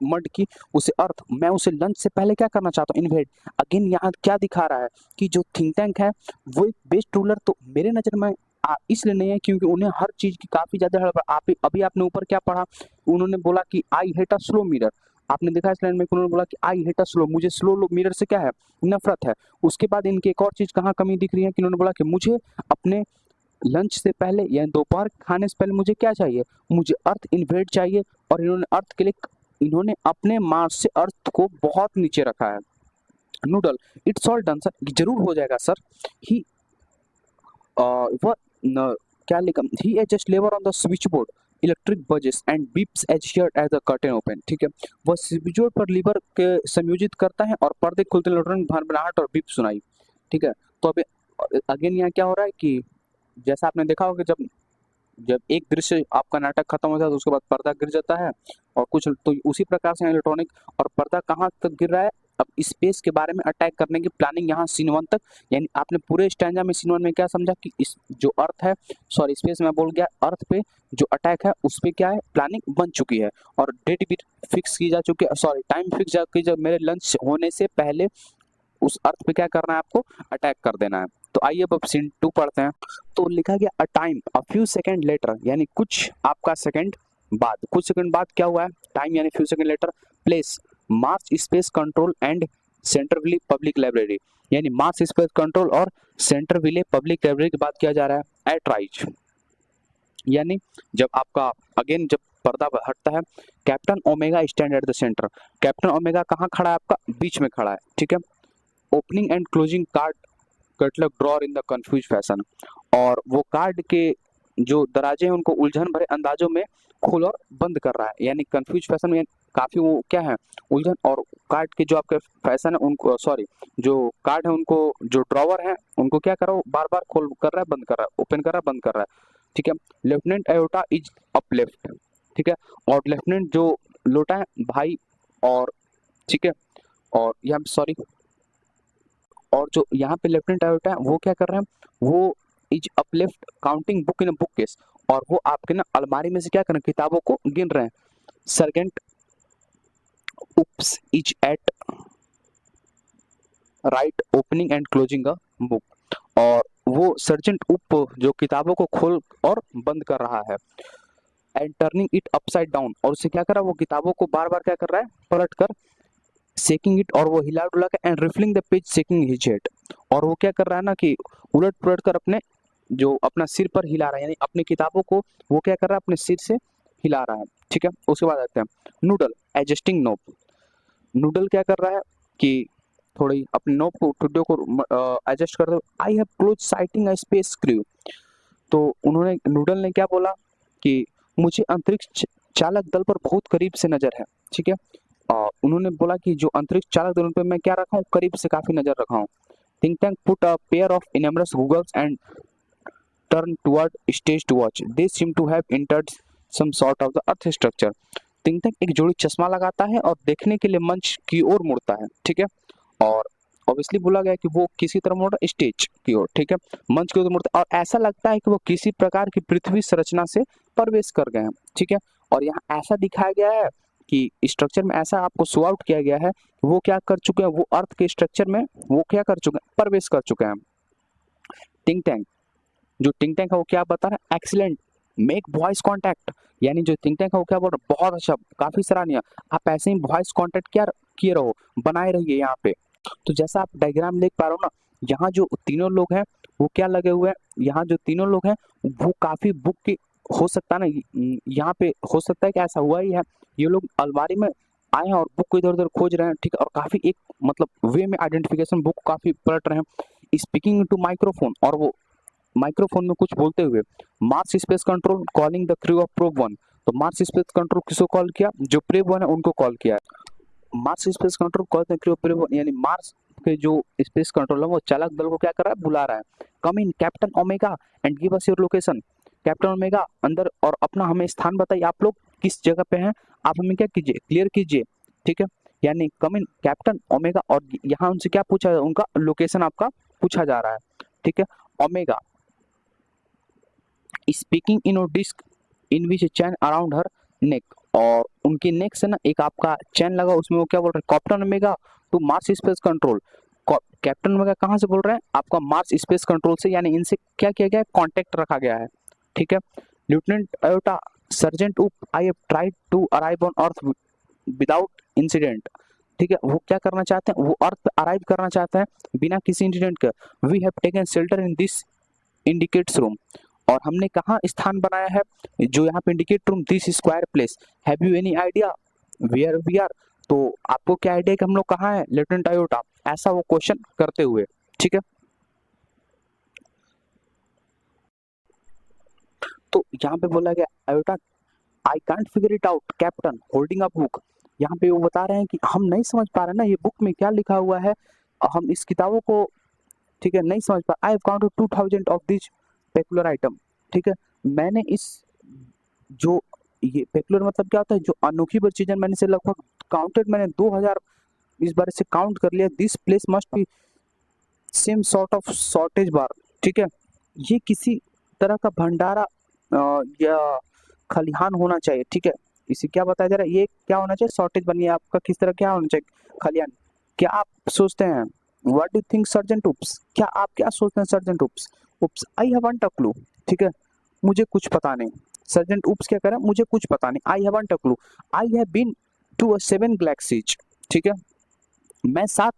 मड की, उसे अर्थ, मैं उसे लंच से पहले क्या करना चाहता हूँ, इन्वेड। अगेन यहाँ क्या दिखा रहा है कि जो थिंक टैंक है वो एक बेस्ट रूलर तो मेरे नजर में इसलिए नहीं है क्योंकि उन्हें हर चीज की काफी ज्यादा हड़बड़, आप अभी आपने ऊपर क्या पढ़ा, उन्होंने बोला कि आई हेट अ स्लो मिरर, आपने देखा इस लाइन में उन्होंने बोला कि आई हेट अ स्लो, मुझे स्लो मिरर से क्या है, नफरत है। उसके बाद इनकी एक और चीज कहाँ कमी दिख रही है कि उन्होंने बोला कि मुझे अपने लंच से पहले या दोपहर खाने से पहले मुझे क्या चाहिए, मुझे अर्थ इन्वेड चाहिए। और इन्होंने अर्थ के लिए, इन्होंने अपने मार्स से अर्थ को बहुत नीचे रखा है। Noodle it's all done sir, जरूर हो जाएगा सर। ही वह क्या लिखा, he as just lever on the switchboard, electric buzzes and beeps as here as the curtain open, ठीक है। वह स्विच बोर्ड पर लीवर के संयोजित करता है और पर्दे खुलते इलेक्ट्रॉनिक भरभराहट और बीप सुनाई, ठीक है। तो अभी अगेन यहाँ क्या हो रहा है कि जैसा आपने देखा होगा जब जब एक दृश्य आपका नाटक खत्म हो जाता है तो उसके बाद पर्दा गिर जाता है, और कुछ तो उसी प्रकार से इलेक्ट्रॉनिक, और पर्दा कहाँ तक गिर रहा है, अब स्पेस के बारे में अटैक करने की प्लानिंग यहाँ सीन 1 तक, यानी आपने पूरे स्टैंजा में सीन 1 में क्या समझा कि इस जो अर्थ है, सॉरी स्पेस में बोल गया, अर्थ पे जो अटैक है उस पे क्या है, प्लानिंग बन चुकी है और डेट भी फिक्स की जा चुकी है, सॉरी टाइम फिक्स जा की, जब मेरे लंच होने से पहले उस अर्थ पे क्या करना है, आपको अटैक कर देना है। तो आइए अब सीन 2 पढ़ते हैं। तो लिखा गया a time a few second later, यानी कुछ आपका सेकंड बाद, कुछ सेकंड बाद क्या हुआ है, टाइम यानी few second later, place Mars Space Control and Central Public Library, यानी मार्स स्पेस कंट्रोल और सेंटर विले पब्लिक लाइब्रेरी के बाद किया जा रहा है एट राइज, यानी जब आपका अगेन जब पर्दा हटता है, captain omega stand at the centre, captain Omega कहाँ खड़ा है, आपका बीच में खड़ा है, ठीक है। ओपनिंग एंड क्लोजिंग कार्ड कटलक drawer in the confuse fashion, और वो कार्ड के जो दराजे हैं उनको उलझन भरे अंदाजों में खोल और बंद कर रहा है, यानी कंफ्यूज फैशन में काफी वो क्या है, उलझन, और कार्ड के जो आपके फैशन है उनको, सॉरी जो कार्ड है उनको, जो ड्रॉवर है उनको क्या कर रहा है, बार बार खोल कर रहा है, बंद कर रहा है, ओपन कर रहा है, बंद कर रहा है, ठीक है। Lieutenant aorta is up left, ठीक है, और लेफ्टिनेंट जो लोटा है भाई, और ठीक है, और यहाँ सॉरी, और जो यहाँ पे लेफ्टिनेंट आयोटा है वो क्या कर रहे हैं, वो is uplift counting book in a book case, और वो आपके ना अलमारी में से क्या कर रहे हैं, किताबों को गिन रहे हैं। Sergeant Oops is at right opening and closing a book, और वो सर्जेंट उप जो किताबों को खोल और बंद कर रहा है, and turning it upside down, और उसे क्या कर रहा है, वो किताबों को बार बार क्या कर रहा है, पलट कर, शेकिंग इट, और वो हिला डुला के, and रिफलिंग the page shaking his head, और वो क्या कर रहा है ना कि उलट पुलट कर अपने जो अपना सिर पर हिला रहा है, यानी अपनी किताबों को वो क्या कर रहा है, अपने सिर से हिला रहा है, ठीक है। उसके बाद आते हैं नूडल एडजस्टिंग नोब, नूडल क्या कर रहा है कि थोड़ी अपने नोब को टुड्डो को एडजस्ट कर दो, I have close sighting a space crew, तो उन्होंने नूडल ने क्या बोला कि मुझे अंतरिक्ष चालक दल पर बहुत करीब से नजर है, ठीक है। उन्होंने बोला कि जो अंतरिक्ष चालक दल पे मैं क्या रखा हूँ, करीब से काफी नजर रखा हूँ। Think tank put a pair of enormous goggles and turn toward stage to watch. They seem to have entered some sort of the earth structure. Think tank एक जोड़ी चश्मा लगाता है और देखने के लिए मंच की ओर मुड़ता है, ठीक है। और ऑब्वियसली बोला गया कि वो किसी तरह मुड़ रहा है स्टेज की ओर, ठीक है, मंच की ओर मुड़ता है, और ऐसा लगता है कि वो किसी प्रकार की पृथ्वी संरचना से प्रवेश कर गए हैं, ठीक है। और यहाँ ऐसा दिखाया गया है कि स्ट्रक्चर में ऐसा आपको शो आउट किया गया है, वो क्या कर चुके हैं, वो अर्थ के स्ट्रक्चर में वो क्या कर चुके हैं, प्रवेश कर चुके हैं। थिंक टैंक जो थिंक टैंक है वो क्या बता रहा है, एक्सीलेंट, मेक वॉइस कांटेक्ट, यानी जो थिंक टैंक है वो क्या बोल रहा है, बहुत अच्छा, काफी सराहनीय, आप ऐसे ही वॉइस कांटेक्ट क्या किए रहो, बनाए रहिए यहाँ पे। तो जैसा आप डायग्राम देख पा रहे हो ना, यहाँ जो तीनों लोग हैं वो क्या लगे हुए हैं, यहाँ जो तीनों लोग हैं वो काफी बुक के, हो सकता है ना यहाँ पे, हो सकता है कि ऐसा हुआ ही है, ये लोग अलमारी में आए हैं और बुक को इधर उधर खोज रहे हैं, ठीक है, और काफी एक मतलब वे में आइडेंटिफिकेशन बुक काफी पलट रहे हैं, स्पीकिंग टू माइक्रोफोन, और वो माइक्रोफोन में कुछ बोलते हुए, Mars Space control calling the crew of probe 1। तो मार्स स्पेस कंट्रोल किसको कॉल किया, जो प्रोब 1 है उनको कॉल किया है। Mars Space control call the crew of probe 1, यानी मार्स के जो स्पेस कंट्रोल है वो चालक दल को क्या कर रहा है, बुला रहा है। Come in captain Omega and give us your location. Captain Omega अंदर और अपना हमें स्थान बताइए, आप लोग किस जगह पे हैं, आप हमें क्या कीजिए, क्लियर कीजिए, ठीक है। यानी कम इन कैप्टन ओमेगा, और यहाँ उनसे क्या पूछा, उनका लोकेशन आपका पूछा जा रहा है, ठीक है। Omega speaking in disk in which chain around her neck, और उनकी नेक से ना एक आपका चैन लगा, उसमें वो क्या बोल रहे हैं, Captain Omega to Mars Space Control. Captain Omega कहाँ से बोल रहे हैं, आपका मार्स स्पेस कंट्रोल से, यानी इनसे क्या किया गया है, कांटेक्ट रखा गया है, ठीक है। Lieutenant Iota Sergeant Oop, I have tried to arrive on earth without incident, ठीक है, वो क्या करना चाहते हैं, वो अर्थ पे अराइव करना चाहते हैं बिना किसी इंसिडेंट के। We have taken shelter in this indicates room, और हमने कहाँ स्थान बनाया है, जो यहाँ पे indicate room, this square place, have you any idea where we are. तो आपको क्या आइडिया कि हम लोग कहाँ हैं, लेफ्टिनेंट अयोटा, ऐसा वो क्वेश्चन करते हुए, ठीक है। तो यहाँ पे बोला गया, Iota I can't figure it out captain holding a book, यहाँ पे वो बता रहे हैं कि हम नहीं समझ पा रहे ना ये बुक में क्या लिखा हुआ है, हम इस किताबों को, ठीक है, नहीं समझ पा। I have counted 2000 of this peculiar item, ठीक है, मैंने इस जो ये पेकुलर मतलब क्या होता है, जो अनोखी चीजें, मैंने से लगभग काउंटेड, मैंने 2000 इस बार से काउंट कर लिया। This place must be same sort of shortage bar, ठीक है, ये किसी तरह का भंडारा या खलिहान होना चाहिए, ठीक है। इसे क्या बताया जा रहा है, ये क्या होना चाहिए, शॉर्टेज बनिए आपका, किस तरह क्या होना चाहिए, खलिहान। क्या आप सोचते हैं, व्हाट डू थिंक सर्जेंट उप्स, क्या आप क्या सोचते हैं Sergeant oops, oops I haven't a clue, ठीक है, मुझे कुछ पता नहीं। सर्जेंट उप्स क्या कह रहा है, मुझे कुछ पता नहीं, I haven't a clue, I have been to a 7 galaxies, ठीक है, मैं 7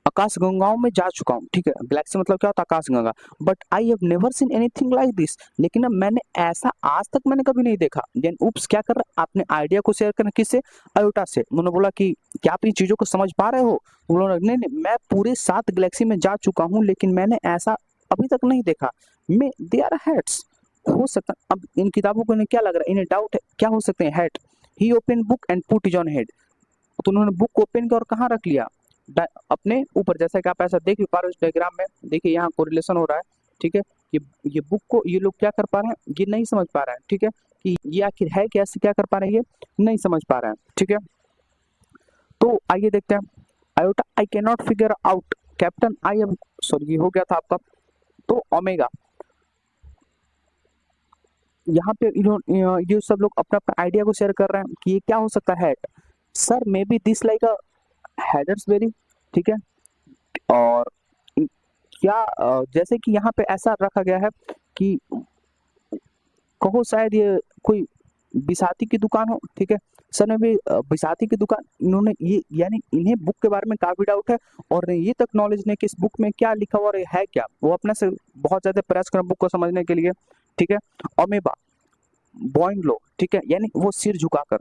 आकाश गंगाओं में जा चुका हूँ, ठीक है, गैलेक्सी मतलब क्या होता है, आकाश गंगा। But I have never seen anything like this, लेकिन अब मैंने ऐसा आज तक मैंने कभी नहीं देखा। देन उप्स क्या कर रहा है, आपने आइडिया को शेयर करना किससे, अयोटा से। उन्होंने बोला कि क्या आप इन चीजों को समझ पा रहे हो, उन्होंने नहीं नहीं, मैं पूरे 7 गैलेक्सी में जा चुका हूँ, लेकिन मैंने ऐसा अभी तक नहीं देखा। मे दे आर हेड्स, हो सकता, अब इन किताबों को इन्हें क्या लग रहा है, इन्हें डाउट है क्या हो सकते हैं, head. He open book and put is on head, तो उन्होंने बुक ओपन किया और कहाँ रख लिया, अपने ऊपर, जैसा कि आप ऐसा देख भी पा रहे हो इस डायग्राम में, देखिए यहाँ कोरिलेशन हो रहा है, ठीक है। ये बुक को ये लोग क्या कर पा रहे हैं, ये नहीं समझ पा रहे हैं, ठीक है, कि ये आखिर है कैसे, क्या कर पा रहे हैं, ये नहीं समझ पा रहे हैं, ठीक है। तो आइए देखते हैं, iota I can not figure out captain, I am sorry, ये हो गया था आपका। तो ओमेगा, यहाँ पे ये सब लोग अपना अपना आइडिया को शेयर कर रहे हैं कि ये क्या हो सकता है, sir may be this like a headers berry, ठीक है। और क्या जैसे कि यहाँ पे ऐसा रखा गया है कि कहो शायद ये कोई बिसाती की दुकान हो, ठीक है। सर ने भी बिसाती की दुकान, इन्होंने ये, यानी इन्हें बुक के बारे में काफी डाउट है, और ये तक नॉलेज नहीं कि इस बुक में क्या लिखा हुआ और ये है क्या, वो अपने से बहुत ज्यादा प्रयास करें बुक को समझने के लिए, ठीक है। अमेबा बॉइंग लो, ठीक है, यानी वो सिर झुकाकर,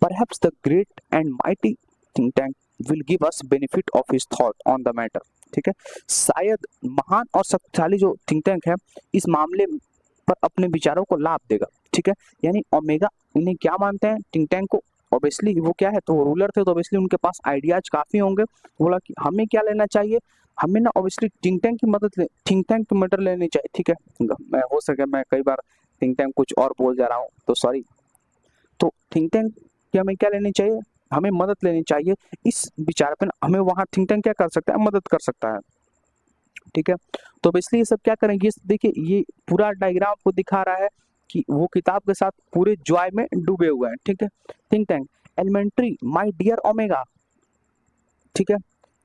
perhaps the great and mighty think tank will give us benefit of his thought on the matter, ठीक है, शायद महान और शक्तिशाली जो थिंक टैंक है इस मामले पर अपने विचारों को लाभ देगा, ठीक है। यानी ओमेगा इन्हें क्या मानते हैं, थिंक टैंक को, ऑब्वियसली वो क्या है, तो रूलर थे तो ऑब्वियसली उनके पास आइडियाज काफ़ी होंगे। बोला कि हमें क्या लेना चाहिए, हमें ना ऑब्वियसली थिंक टैंक की मदद ले, थिंक टैंक की मदद लेनी चाहिए, ठीक है। मैं हो सके मैं कई बार थिंक टैंक कुछ और बोल जा रहा हूँ तो सॉरी। तो थिंक टैंक की हमें क्या लेनी चाहिए, हमें मदद लेनी चाहिए इस विचार पे ना, हमें वहाँ थिंक टैंक क्या कर सकता है, मदद कर सकता है, ठीक है। तो अब इसलिए ये सब क्या करेंगे, देखिए ये पूरा डायग्राम आपको दिखा रहा है कि वो किताब के साथ पूरे जॉय में डूबे हुए हैं, ठीक है। Think Tank elementary my dear Omega, ठीक है।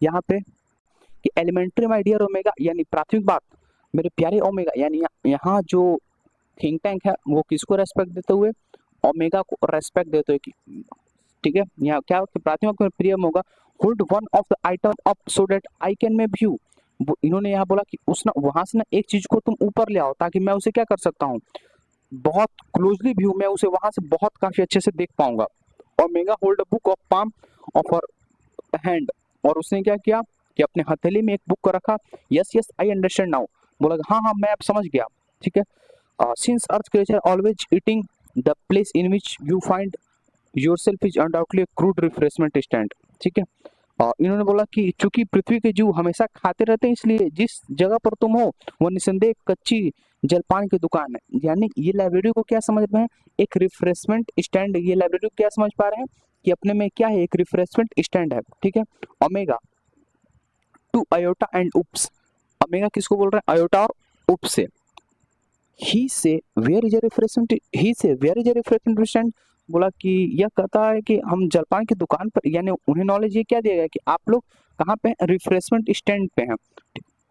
यहाँ पे कि एलिमेंट्री माय डियर ओमेगा यानी प्राथमिक बात मेरे प्यारे ओमेगा, यानी यहाँ जो थिंक टैंक है वो किसको रेस्पेक्ट देते हुए, ओमेगा को रेस्पेक्ट देते हुए, ठीक है। यहाँ क्या प्राथमिक में प्रियम होगा, hold one of the item up so that I can may view. इन्होंने यहाँ बोला कि उस ना वहां से ना एक चीज को तुम ऊपर ले आओ ताकि मैं उसे क्या कर सकता हूँ, बहुत क्लोजली व्यू, मैं उसे वहां से बहुत काफी अच्छे से देख पाऊंगा। और mega hold a book of palm of her hand, और उसने क्या किया कि अपने हथेली में एक बुक को रखा। Yes yes I understand now, बोला हाँ हाँ मैं अब समझ गया, ठीक है। Since earth creature always eating the place in which you find yourself is undoubtedly crude refreshment stand, ठीक है। इन्होंने बोला कि चूंकि पृथ्वी के जीव हमेशा खाते रहते हैं, इसलिए जिस जगह पर तुम हो वह निसंदेह कच्ची जलपान की दुकान है। यानी ये लाइब्रेरी को क्या समझ रहे हैं, एक रिफ्रेशमेंट स्टैंड, ये लाइब्रेरी को क्या समझ पा रहे हैं कि अपने में क्या है, एक रिफ्रेशमेंट स्टैंड है, ठीक है। Omega two aorta and oops, omega किसको बोल रहे हैं, अयोटा और उप से। He says where is a refreshment, he says where is a refreshment stand, बोला कि यह कहता है कि हम जलपान की दुकान पर, यानी उन्हें नॉलेज ये क्या दिया गया कि आप लोग कहाँ पे हैं, रिफ्रेशमेंट स्टैंड पे हैं।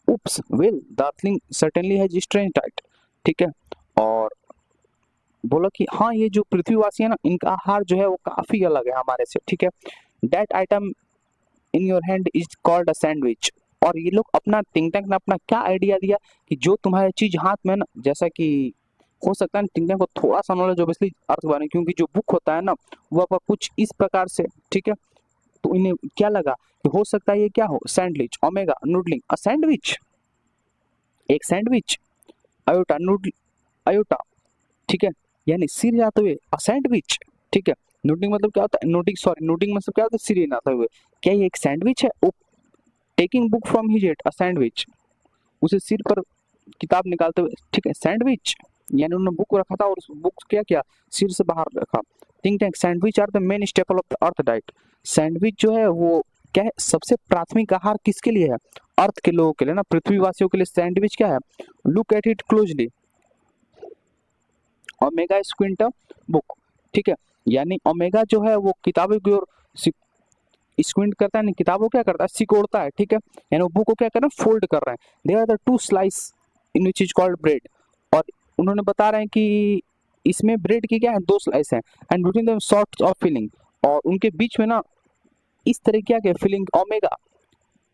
Oops well darling certainly has strange diet, ठीक है। और बोला कि हाँ ये जो पृथ्वीवासी है ना, इनका आहार जो है वो काफी अलग है हमारे से, ठीक है। That item in your hand is called a sandwich, और ये लोग अपना थिंक टैंक ने अपना क्या आइडिया दिया कि जो तुम्हारी चीज हाथ में ना, जैसा कि हो सकता है थिंक टैंक को थोड़ा सा नॉलेज ऑब्वियसली अर्थ बारे, क्योंकि जो बुक होता है ना वो आपका कुछ इस प्रकार से, ठीक है। तो इन्हें क्या लगा कि हो सकता है ये क्या हो, sandwich, omega noodling a sandwich, एक सैंडविच, अयोटा नूडल, अयोटा, ठीक है, यानी सिर जाते हुए अ सैंडविच, ठीक है। नूडलिंग मतलब क्या होता है, नोटिंग, सॉरी नूडलिंग मतलब क्या होता है, सिर जाते हुए, क्या ये एक सैंडविच है। Taking book from his head a sandwich, उसे सिर पर किताब निकालते हुए, ठीक है, सैंडविच, यानी उन्होंने बुक रखा था और उस बुक क्या किया, सिर से बाहर रखा। Think Tank sandwich are the main staple of the earth diet, sandwich जो है वो क्या है, सबसे प्राथमिक आहार किसके लिए है, अर्थ के लोगों के लिए ना, पृथ्वीवासियों के लिए सैंडविच क्या है। Look at it closely, omega squint book, ठीक है। यानी ओमेगा जो है वो किताबों की ओर स्क्विंट करता है, नहीं किताबों क्या करता है, सिकोड़ता है, ठीक है। यानी वो बुक को क्या कर रहे हैं, फोल्ड कर रहे हैं। There are the two slice in which is called bread, और उन्होंने बता रहे हैं कि इसमें ब्रेड की क्या है, दो स्लाइस हैं, and between them sorts of filling, और उनके बीच में ना इस तरह क्या क्या filling, Omega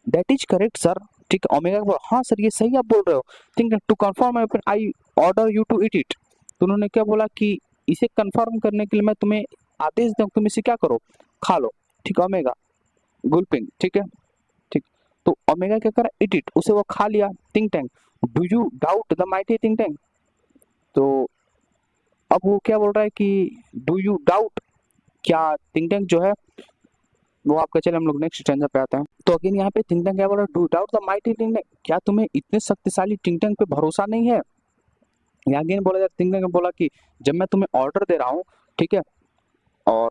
that is correct sir, ठीक है। ओमेगा को हाँ सर ये सही आप बोल रहे हो, think to confirm I order you to eat it, तो उन्होंने क्या बोला कि इसे कंफर्म करने के लिए मैं तुम्हें आदेश दूं, तुम इसे क्या करो, खा लो, ठीक है। ओमेगा गुलपिंग, ठीक है, ठीक। तो ओमेगा क्या करा, इट इट, उसे वो खा लिया। Think tank do you doubt the mighty think tank, तो अब वो क्या बोल रहा है कि डू यू डाउट, क्या थिंक टैंक जो है वो आपका, चले हम लोग नेक्स्ट स्टैंजा पे आते हैं। तो अगेन यहाँ पे थिंक टैंक क्या बोल रहा है, do doubt the mighty think tank, क्या तुम्हें इतने शक्तिशाली थिंक टैंक पे भरोसा नहीं है। यहाँ अगेन बोला जाता, थिंक टैंक बोला कि जब मैं तुम्हें ऑर्डर दे रहा हूँ, ठीक है, और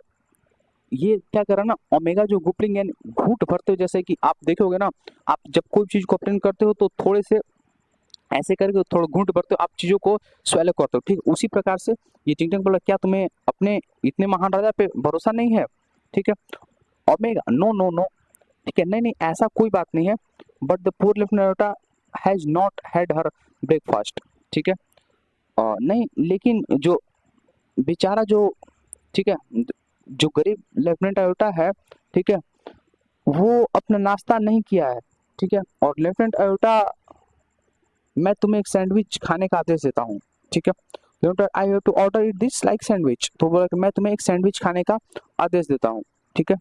ये क्या कर रहा है ना, ओमेगा जो गुपलिंग यानी घूंट भरते हो, जैसे कि आप देखोगे ना, आप जब कोई चीज को ऑब्टेन करते हो तो थोड़े से ऐसे करके थोड़ा घूंट भरते हो, आप चीजों को स्वेलो करते हो, ठीक, उसी प्रकार से ये टिंग टैंक बोला क्या तुम्हें अपने इतने महान राजा पे भरोसा नहीं है, ठीक है। ओमेगा नो नो नो, ठीक है, नहीं नहीं ऐसा कोई बात नहीं है, but the poor lieutenant has not had her breakfast, ठीक है। नहीं लेकिन जो बेचारा जो, ठीक है, जो गरीब लेफ्टिनेंट अयोटा है, ठीक है, वो अपना नाश्ता नहीं किया है, ठीक है। और लेफ्टिनेंट अयोटा मैं तुम्हें एक सैंडविच खाने का आदेश देता हूँ, ठीक है। I have to order it this like sandwich, तो बोला कि मैं तुम्हें एक सैंडविच खाने का आदेश देता हूँ, ठीक है।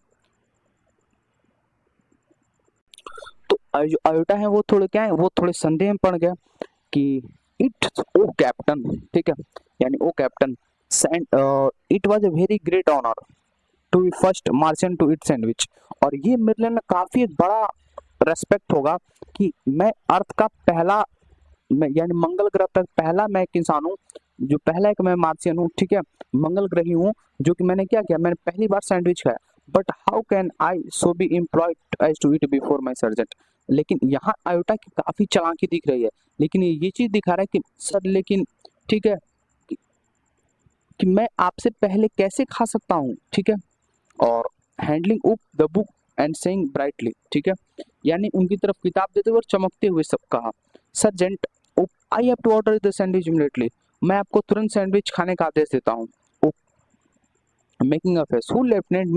तो जो अयोटा है वो थोड़े क्या है, वो थोड़े संदेह में पड़ गया कि इट ओ कैप्टन, ठीक है, यानी oh captain, it was a very great honour, to be first Martian to eat sandwich. और ये मेरे लिए ना काफी बड़ा रेस्पेक्ट होगा कि मैं अर्थ का पहला, मैं यानी मंगल ग्रह पर पहला मैं एक इंसान हूँ, जो पहला एक मैं मार्शियन हूँ, ठीक है, मंगल ग्रही हूँ, जो कि मैंने क्या किया, मैंने पहली बार सैंडविच खाया। But how can I so be employed as to eat before my Sergeant. लेकिन यहाँ आयोटा की काफी चालाकी दिख रही है, लेकिन ये चीज दिखा रहा है कि सर लेकिन ठीक है कि मैं आपसे पहले कैसे खा सकता हूँ, ठीक है। और हैंडलिंग उप the book and saying brightly, ठीक है, यानी उनकी तरफ किताब देते हुए और चमकते हुए सब कहा, Sergeant Oop I have to order the sandwich immediately, मैं आपको तुरंत सैंडविच खाने का आदेश देता हूँ। उप making a face, who lieutenant,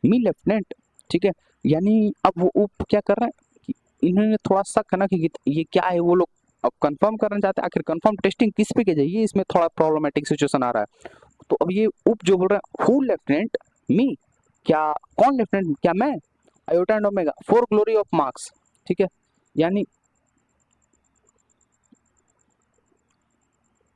me lieutenant, ठीक है, यानी अब वो उप क्या कर रहे हैं कि इन्होंने थोड़ा शक है ना कि ये क्या है, वो लोग अब कंफर्म करना चाहते हैं, आखिर कंफर्म टेस्टिंग किस पे की जाए, इसमें थोड़ा प्रॉब्लमेटिक सिचुएशन आ रहा है। तो अब ये उप जो बोल रहे हैं, हु लेफ्टिनेंट, मी, क्या कौन लेफ्टिनेंट, क्या मैं, iota and omega for glory of marks, ठीक है, यानी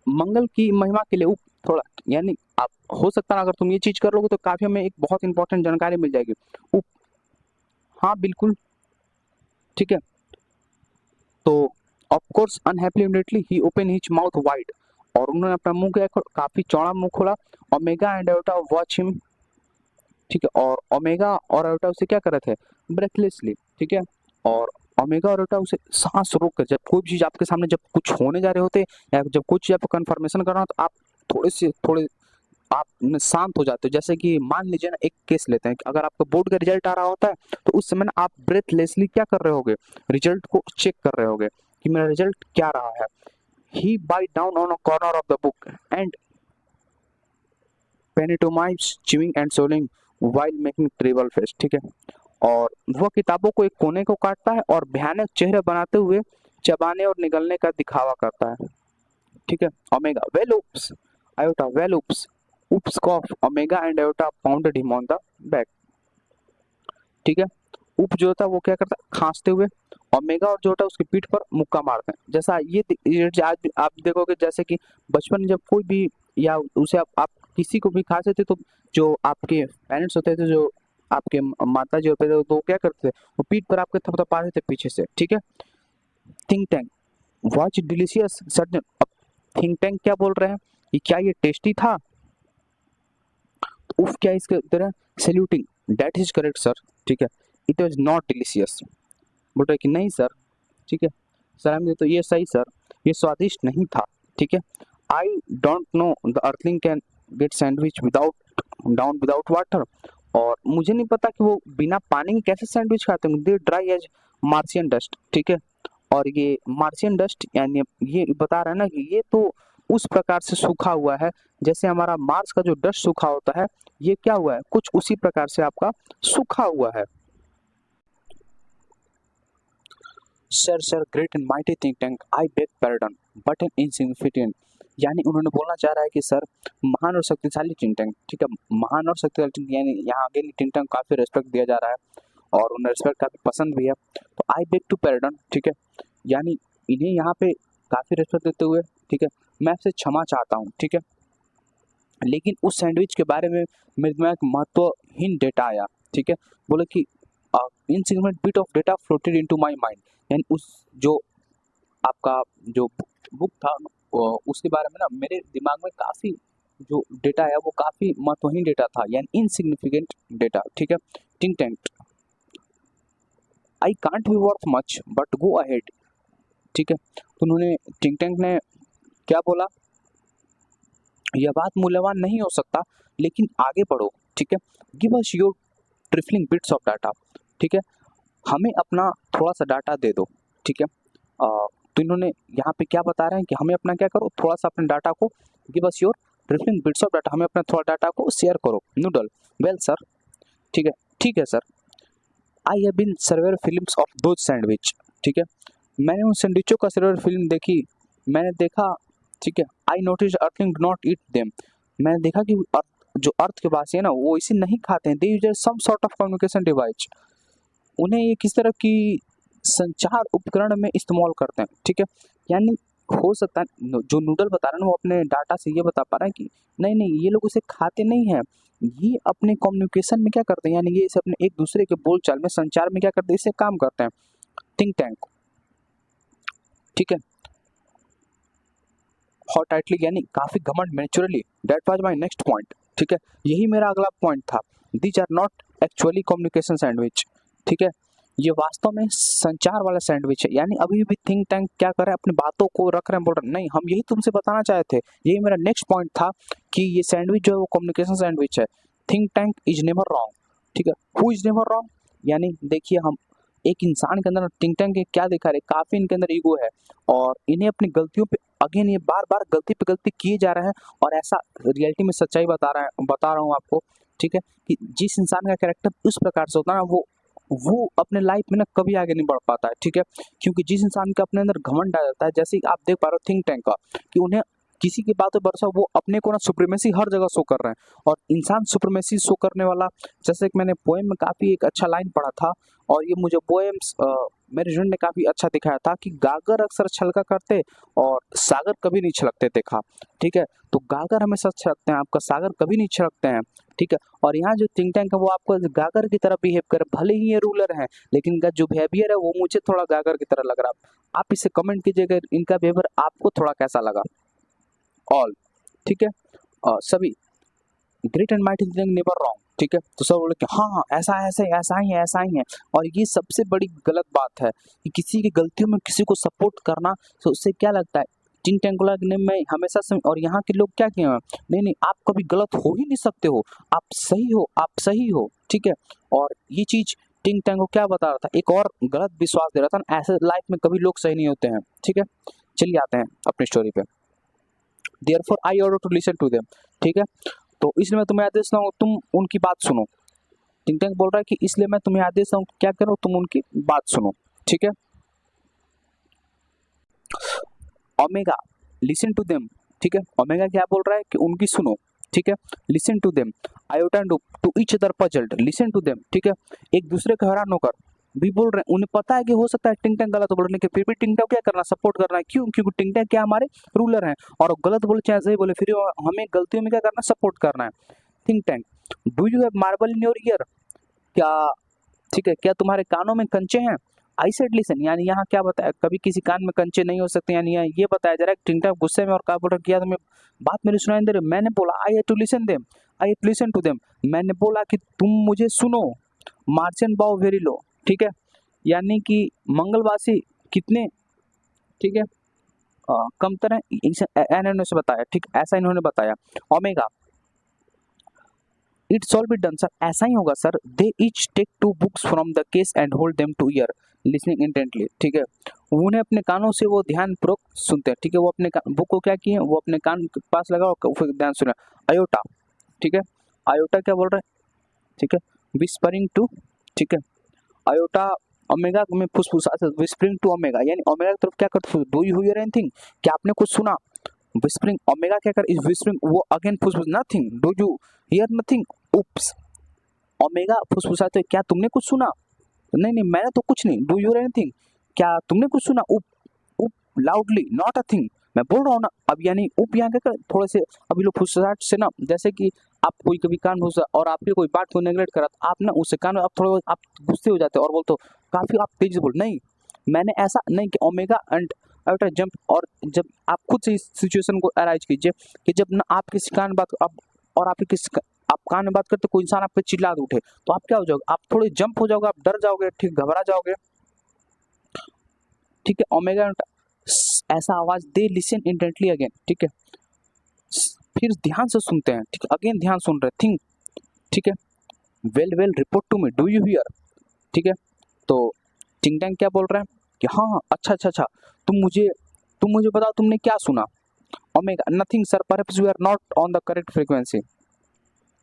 मंगल की महिमा के लिए उप थोड़ा, यानी आप हो सकता है अगर तुम ये चीज कर लोगे तो काफी हमें एक बहुत इंपॉर्टेंट जानकारी मिल जाएगी। उप हाँ बिल्कुल, ठीक है, तो of course unhappily immediately he open his mouth wide, और उन्होंने अपना मुंह किया, काफी चौड़ा मुंह खोला। Omega and Iota watch him, ठीक है, और ओमेगा और आयोटा उसे क्या कर रहे थे, ब्रेथलेसली, ठीक है, और ओमेगा और आयोटा उसे सांस रोक कर, जब कोई चीज आपके सामने जब कुछ होने जा रहे होते या जब कुछ चीज आपको कंफर्मेशन करना हो तो आप थोड़े आप शांत हो जाते हो। जैसे कि मान लीजिए ना, एक केस लेते हैं कि अगर आपका बोर्ड का रिजल्ट आ रहा होता है तो उस समय ना आप ब्रेथलेसली क्या कर रहे होगे, रिजल्ट को चेक कर रहे होगे कि मेरा रिजल्ट क्या रहा है। He bite down on a corner of the book and pantomimes chewing and swallowing while making terrible face, ठीक है, और वह किताबों को एक कोने को काटता है और भयानक चेहरे बनाते हुए चबाने और निगलने का दिखावा करता है, ठीक है। Omega well Oops, Iota well Oops, Oops cough, Omega and Iota pounded him on the back, ठीक है। उप जो होता है वो क्या करता है, खांसते हुए ओमेगा और जो होता है उसकी पीठ पर मुक्का मारते हैं। जैसा ये आज आप देखोगे, जैसे कि बचपन में जब कोई भी या उसे आप किसी को भी खांसते थे तो जो आपके पेरेंट्स होते थे, जो आपके माता जी होते थे, तो वो क्या करते थे, वो पीठ पर आपके थपथपाते थे पीछे से, ठीक है। Think tank watch delicious surgeon, अब थिंक टैंक क्या बोल रहे हैं कि क्या ये टेस्टी था, उफ क्या इसके तरह saluting, that is correct sir, ठीक है, इट वाज नॉट डिलीशियस, बोल रहे कि नहीं सर, ठीक है, सर हम तो ये सही सर, ये स्वादिष्ट नहीं था, ठीक है। I don't know the earthling can get sandwich without down without water, और मुझे नहीं पता कि वो बिना पानी के कैसे सैंडविच खाते हैं, दे ड्राई एज मार्शियन डस्ट, ठीक है। और ये मार्शियन डस्ट यानी ये बता रहा है ना कि ये तो उस प्रकार से सूखा हुआ है जैसे हमारा मार्स का जो डस्ट सूखा होता है, ये क्या हुआ है, कुछ उसी प्रकार से आपका सूखा हुआ है। Sir great and mighty think tank, I beg pardon but an insignificant, यानी उन्होंने बोलना चाह रहा है कि सर महान और शक्तिशाली थिंक टैंक, ठीक है, महान और शक्तिशाली यानी यहाँ आगे थिंक टैंक काफी रेस्पेक्ट दिया जा रहा है और उन्हें रेस्पेक्ट काफी पसंद भी है। तो आई बेग टू पैर्डन, ठीक है, यानी इन्हें यहाँ पे काफी रेस्पेक्ट देते हुए, ठीक है, मैं आपसे क्षमा चाहता हूँ, ठीक है, लेकिन उस सैंडविच के बारे में मेरे दिमाग में महत्वहीन डेटा आया, ठीक है, बोले कि insignificant bit of data floated into my mind, यानी उस जो आपका जो बुक था उसके बारे में ना मेरे दिमाग में काफी जो डेटा है वो काफी महत्वहीन डेटा था, यानी इनसिग्निफिकेंट डेटा, ठीक है। Think tank I can't be worth much but go ahead, ठीक है, तो उन्होंने थिंक टैंक ने क्या बोला, यह बात मूल्यवान नहीं हो सकता लेकिन आगे बढ़ो, ठीक है, give us your trifling bits of data, ठीक है, हमें अपना थोड़ा सा डाटा दे दो, ठीक है। तो इन्होंने यहाँ पे क्या बता रहे हैं कि हमें अपना क्या करो, थोड़ा सा अपने डाटा को, give us your trifling bits of data, हमें अपना थोड़ा डाटा को शेयर करो, नूडल, वेल सर, ठीक है sir, I have been surveyor films of those sandwich, ठीक है, मैंने उन सैंडविचों का सर्वेयर फिल्म देखी, मैंने देखा, ठीक है, I notice earthling do not eat them, मैंने देखा कि जो अर्थ के वासी है ना वो इसे नहीं खाते हैं, they use some sort of communication device, उन्हें ये किस तरह की संचार उपकरण में इस्तेमाल करते हैं, ठीक है, यानी हो सकता है जो नूडल बता रहे हैं वो अपने डाटा से ये बता पा रहे हैं कि नहीं ये लोग उसे खाते नहीं हैं, ये अपने कम्युनिकेशन में क्या करते हैं, यानी ये इसे अपने एक दूसरे के बोलचाल में, संचार में क्या करते हैं, इससे काम करते हैं थिंक टैंक, ठीक है। हॉट टाइटली यानी काफी घमंड में, naturally, that was my next point, ठीक है। यही मेरा अगला पॉइंट था। These are not actually communication sandwich, ठीक है। ये वास्तव में संचार वाला सैंडविच है, यानी अभी भी थिंक टैंक क्या कर रहे हैं, अपनी बातों को रख रहे हैं, बोल रहे हैं, नहीं हम यही तुमसे बताना चाहे थे। यही मेरा नेक्स्ट पॉइंट था कि ये सैंडविच जो है वो कम्युनिकेशन सैंडविच है। Think tank is never wrong, ठीक है। हु इज नेवर रॉन्ग, यानी देखिए हम एक इंसान के अंदर थिंक टैंक क्या दिखा रहे, काफी इनके अंदर ईगो है और इन्हें अपनी गलतियों पे अगेन ये बार बार गलती पे गलती किए जा रहे हैं और ऐसा रियलिटी में सच्चाई बता रहा हूँ आपको, ठीक है, कि जिस इंसान का कैरेक्टर उस प्रकार से होता है ना, वो अपने लाइफ में ना कभी आगे नहीं बढ़ पाता है, ठीक है। क्योंकि जिस इंसान के अपने अंदर घमंड आ जाता है, जैसे आप देख पा रहे हो थिंक टैंक का, कि उन्हें किसी की बातों पर भरोसा, वो अपने को ना सुप्रीमेसी हर जगह शो कर रहे हैं और इंसान सुप्रीमेसी शो करने वाला, जैसे कि मैंने पोएम में काफी एक अच्छा लाइन पढ़ा था और ये मुझे पोएम्स मेरे जुड़ ने काफी अच्छा दिखाया था कि गागर अक्सर छलका करते और सागर कभी नहीं छलकते देखा, ठीक है। तो गागर हमेशा छलकते हैं, आपका सागर कभी नहीं छलकते हैं, ठीक है। और यहाँ जो थिंक टैंक है वो आपको गागर की तरह बिहेव करे, भले ही ये रूलर है लेकिन इनका जो बिहेवियर है वो मुझे थोड़ा गागर की तरह लग रहा है। आप इसे कमेंट कीजिएगा इनका बिहेवियर आपको थोड़ा कैसा लगा। ऑल, ठीक है, सभी great and mighty think never wrong, ठीक है। तो सब बोले कि हाँ हाँ ऐसा ऐसा ऐसा ही है, ऐसा ही है। और ये सबसे बड़ी गलत बात है कि किसी की गलतियों में किसी को सपोर्ट करना, तो उससे क्या लगता है थिंक टैंकुलर ने में हमेशा से, और यहाँ के लोग क्या किए हैं, नहीं नहीं आप कभी गलत हो ही नहीं सकते हो, आप सही हो, आप सही हो, ठीक है। और ये चीज थिंक टैंक को क्या बता रहा था, एक और गलत विश्वास दे रहा था, ऐसे लाइफ में कभी लोग सही नहीं होते हैं, ठीक है। चलिए आते हैं अपनी स्टोरी पे। Therefore I order to listen to them, ठीक है। तो इसलिए मैं तुम्हें आदेश देता हूँ तुम उनकी बात सुनो। थिंक टैंक बोल रहा है कि इसलिए मैं तुम्हें आदेश देता हूँ क्या करो, तुम उनकी बात सुनो, ठीक है। ओमेगा लिसन टू देम, ठीक है। ओमेगा क्या बोल रहा है कि उनकी सुनो, ठीक है। Listen to them, Iota to each other puzzled, listen to them, ठीक है। एक दूसरे का हैरान होकर भी बोल रहे हैं, उन्हें पता है कि हो सकता है टिंग टैंक गलत बोलने के, फिर भी टिंग टैंक क्या करना, सपोर्ट करना है, क्यों, क्योंकि टिंग टैंक क्या हमारे रूलर हैं और गलत बोले चाहे सही बोले, फिर हमें गलतियों में क्या करना, सपोर्ट करना है। Think tank, do you have marble in your year, क्या, ठीक है, क्या तुम्हारे कानों में कंचे हैं। आई सेड लिसन, यानी यहाँ क्या बताया, कभी किसी कान में कंचे नहीं हो सकते, यानी ये बताया जा रहा है टिंग टैंक गुस्से में और क्या बोल रहा, किया तुम्हें बात मेरी सुनाई दे रही, मैंने बोला I have to listen them, I have to listen to them, मैंने बोला कि तुम मुझे सुनो। मार्जिन बाउ वेरी लो, ठीक है, यानी कि मंगलवासी कितने, ठीक है, कमतर है, इन्होंने से बताया, ठीक, ऐसा इन्होंने बताया। Omega, it's all be done sir, ऐसा ही होगा sir. They each take 2 books from the case and hold them to ear listening intently, ठीक है। उन्हें अपने कानों से वो ध्यान पूर्वक सुनते हैं, ठीक है। वो अपने बुक को क्या किए, वो अपने कान के पास लगा और फिर ध्यान सुना। अयोटा, ठीक है, अयोटा क्या बोल रहा है, ठीक है, विस्परिंग टू, ठीक है, अयोटा ओमेगा में फुसफुसा, विस्परिंग टू ओमेगा, यानी ओमेगा की तरफ क्या करते, डू यू हियर एनीथिंग, क्या आपने कुछ सुना। विस्परिंग, ओमेगा क्या कर, इज विस्परिंग, वो अगेन फुसफुस, nothing, do you hear nothing, oops, Omega फुसफुसाते, क्या तुमने कुछ सुना, नहीं नहीं मैंने तो कुछ नहीं, डू यू हियर एनीथिंग, क्या तुमने कुछ सुना, उप, उप लाउडली, नॉट अ थिंग, मैं बोल रहा हूँ ना। अब यानी उप यहाँ क्या कर, थोड़े से अभी लोग फुसफुसाहट से ना, जैसे कि आप कोई कभी कान घुसा और आपकी कोई बात को नेगलेक्ट करा, तो आप ना उससे कान आप थोड़ा आप गुस्से हो जाते हो और बोलते हो, काफी आप तेजी से बोल, नहीं मैंने ऐसा नहीं कि ओमेगा एंड अल्ट्रा जंप। और जब आप खुद से इस सिचुएशन को अराइज कीजिए कि जब ना आप किसी कान बात आप और आप किसी आप कान में बात करते कोई इंसान आप पे चिल्ला उठे, तो आप क्या हो जाओगे, आप थोड़े जंप हो जाओगे, आप डर जाओगे, ठीक, घबरा जाओगे, ठीक है। ओमेगा ऐसा आवाज दे लिसन इंटेंटली अगेन, ठीक है, फिर ध्यान से सुनते हैं, ठीक है, अगेन ध्यान सुन रहे, थिंक, ठीक है, well well report to me, do you hear, ठीक है। तो टिंग टैंग क्या बोल रहे हैं कि हाँ हाँ अच्छा अच्छा अच्छा, तुम मुझे बताओ तुमने क्या सुना। Omega, nothing sir, perhaps we are not on the correct frequency,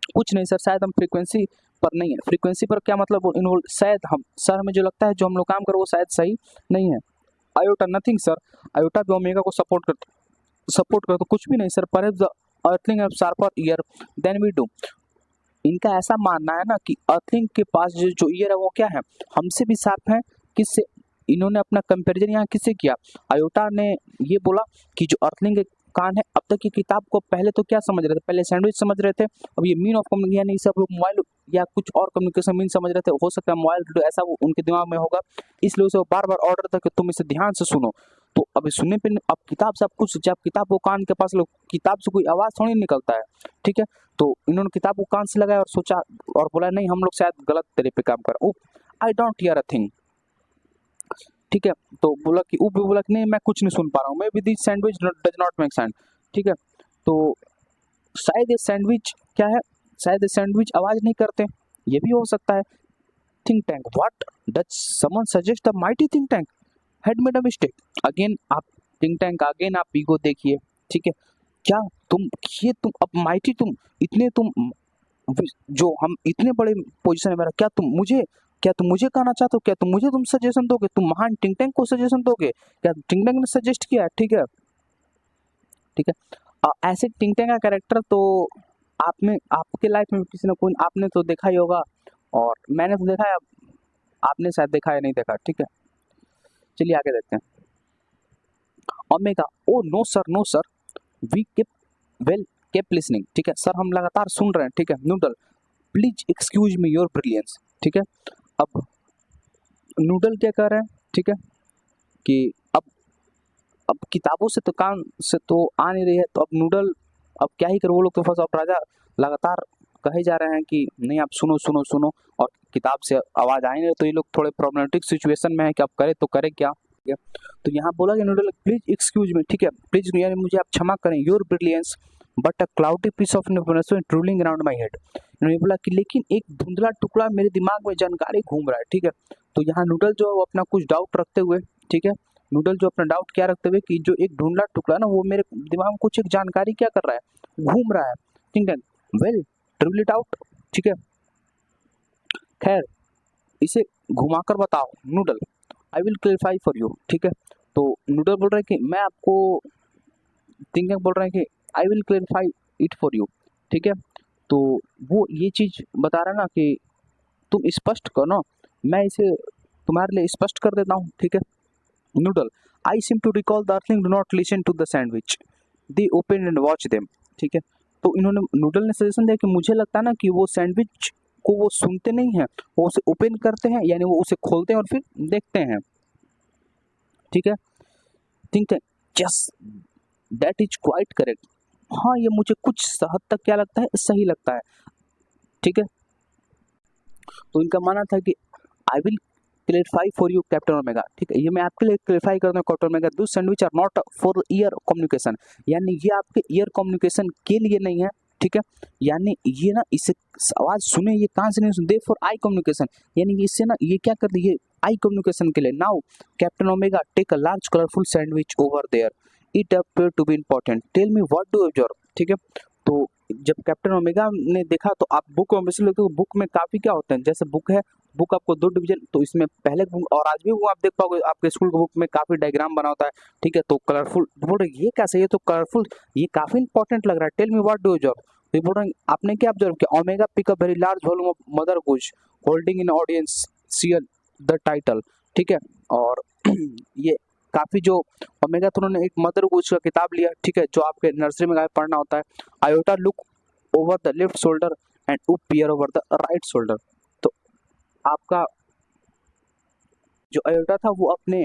कुछ नहीं सर, शायद हम फ्रीक्वेंसी पर नहीं है। फ्रीक्वेंसी पर क्या मतलब, इन्वॉल्व शायद हम, सर हमें जो लगता है जो हम लोग काम करो वो शायद सही नहीं है। आयोटा, नथिंग सर, आयोटा भी ओमेगा को सपोर्ट करते कुछ भी नहीं sir, perhaps the earthling have sharper ear than we do, इनका ऐसा मानना है ना कि अर्थिंग के पास जो ईयर है वो क्या है, हमसे भी शार्प है। किससे, इन्होंने अपना कंपैरिजन यहाँ किससे किया, आयोटा ने ये बोला कि जो अर्थिंग कान है। अब तक की किताब को पहले तो क्या समझ रहे थे, पहले सैंडविच समझ रहे थे, अब ये मीन ऑफ कम्युनिकेशन यानी सब लोग मोबाइल या कुछ और कम्युनिकेशन मीन समझ रहे थे। हो सकता है मोबाइल ऐसा वो उनके दिमाग में होगा, इसलिए उसे वो बार बार ऑर्डर था कि तुम इसे ध्यान से सुनो। तो अभी सुनने पे अब किताब से आप कुछ, जब किताब को कान के पास लो, किताब से कोई आवाज़ थोड़ी निकलता है, ठीक है। तो इन्होंने किताब को कान से लगाया और सोचा और बोला नहीं हम लोग शायद गलत तरीके पे काम कर, oh I don't hear a thing, ठीक है। तो बोला कि ऊप भी बोला कि नहीं मैं कुछ नहीं सुन पा रहा हूँ, मे be this sandwich does not make sound, ठीक है। तो शायद ये सैंडविच क्या है, शायद ये सैंडविच आवाज़ नहीं करते, ये भी हो सकता है। Think tank, what does someone suggest the mighty think tank had made a mistake. Again आप थिंक टैंक, अगेन आप ईगो देखिए, ठीक है। क्या तुम ये तुम अब माइटी, तुम इतने तुम जो हम इतने बड़े पोजीशन में, क्या तुम मुझे कहना चाहते हो, क्या तुम मुझे सजेशन दोगे, तुम महान थिंक टैंक को सजेशन दोगे, क्या थिंक टैंक ने सजेस्ट किया, ठीक है, ठीक है। ऐसे थिंक टैंक का कैरेक्टर तो आपने आपके लाइफ में किसी ने कोई आपने तो देखा ही होगा, और मैंने तो देखा है, आपने शायद देखा है नहीं देखा, ठीक है। चलिए आगे देखते हैं। Omega, oh no sir we keep well keep listening, ठीक है सर हम लगातार सुन रहे हैं, ठीक है। Noodle, please excuse me your brilliance, ठीक है। अब नूडल क्या कर रहे हैं, ठीक है, कि अब किताबों से तो कान से तो आ नहीं रही है, तो अब नूडल अब क्या ही करे, वो लोग तो फंस, अब राजा लगातार कहे जा रहे हैं कि नहीं आप सुनो सुनो सुनो, और किताब से आवाज़ आ ही नहीं रही, तो ये लोग थोड़े प्रॉब्लमेटिक सिचुएशन में है कि अब करे तो करे क्या, ठीक है। तो यहाँ बोला कि नूडल प्लीज एक्सक्यूज मी, ठीक है, प्लीज यानी मुझे आप क्षमा करें, your brilliance but a cloudy piece of information trolling around my head. इन्होंने बोला कि लेकिन एक धुंधला टुकड़ा मेरे दिमाग में जानकारी घूम रहा है, ठीक है। तो यहाँ नूडल जो है वो अपना कुछ डाउट रखते हुए, ठीक है, नूडल जो अपना डाउट क्या रखते हुए कि जो एक धुंधला टुकड़ा ना वो मेरे दिमाग में कुछ एक जानकारी क्या कर रहा है, घूम रहा है, ठीक है। वेल ट्रिबल इट आउट, ठीक है, खैर इसे घुमाकर बताओ noodle, I will clarify for you, ठीक है। तो नूडल बोल रहे हैं कि मैं आपको, थिंकिंग बोल रहे हैं कि I will clarify it for you, ठीक है। तो वो ये चीज़ बता रहा है ना कि तुम स्पष्ट करो, मैं इसे तुम्हारे लिए स्पष्ट कर देता हूँ, ठीक है। Noodle, I seem to recall the earthling do not listen to the sandwich, they open and watch them, ठीक है। तो इन्होंने नूडल ने सजेशन दिया कि मुझे लगता है ना कि वो सैंडविच को वो सुनते नहीं हैं, वो उसे ओपन करते हैं, यानी वो उसे खोलते हैं और फिर देखते हैं, ठीक है। थिंक है yes that is quite correct, हाँ ये मुझे कुछ हद तक क्या लगता है, सही लगता है, ठीक है। तो इनका मानना था कि I will clarify for you Captain Omega, ठीक है, ये मैं आपके लिए क्लेरिफाई कर दूं Captain Omega, this sandwich are not for ear communication, यानी ये आपके ईयर कम्युनिकेशन के लिए नहीं है, ठीक है। यानी ये ना इसे आवाज सुने, ये कहाँ से नहीं सुनते, फॉर आई कम्युनिकेशन, यानी इससे ना ये क्या करती है, आई कम्युनिकेशन के लिए। Now Captain Omega take a large colourful sandwich over there, it appear to be important, tell me what do observe, ठीक है। तो जब कैप्टन ओमेगा ने देखा तो आप बुक में लेते हो, बुक में काफी क्या होते हैं, जैसे बुक है, बुक आपको दो डिवीजन, तो इसमें पहले बुक और आज भी वो आप देख पाओगे आपके स्कूल की बुक में काफी डायग्राम बना होता है, ठीक है। तो कलरफुल बोल रहे ये कैसे, ये तो कलरफुल, ये काफी इंपॉर्टेंट लग रहा है, tell me what do observe, तो बोल रहे हैं आपने क्या ऑब्जर्व किया, Omega pick a very large volume of Mother Goose holding in audience seal the title, ठीक है। और ये काफी जो ओमेगा, तो उन्होंने एक मदर गुज का किताब लिया, ठीक है, जो आपके नर्सरी में पढ़ना होता है। Iota look over the left shoulder and उप पियर ओवर द राइट शोल्डर, तो आपका जो आयोटा था वो अपने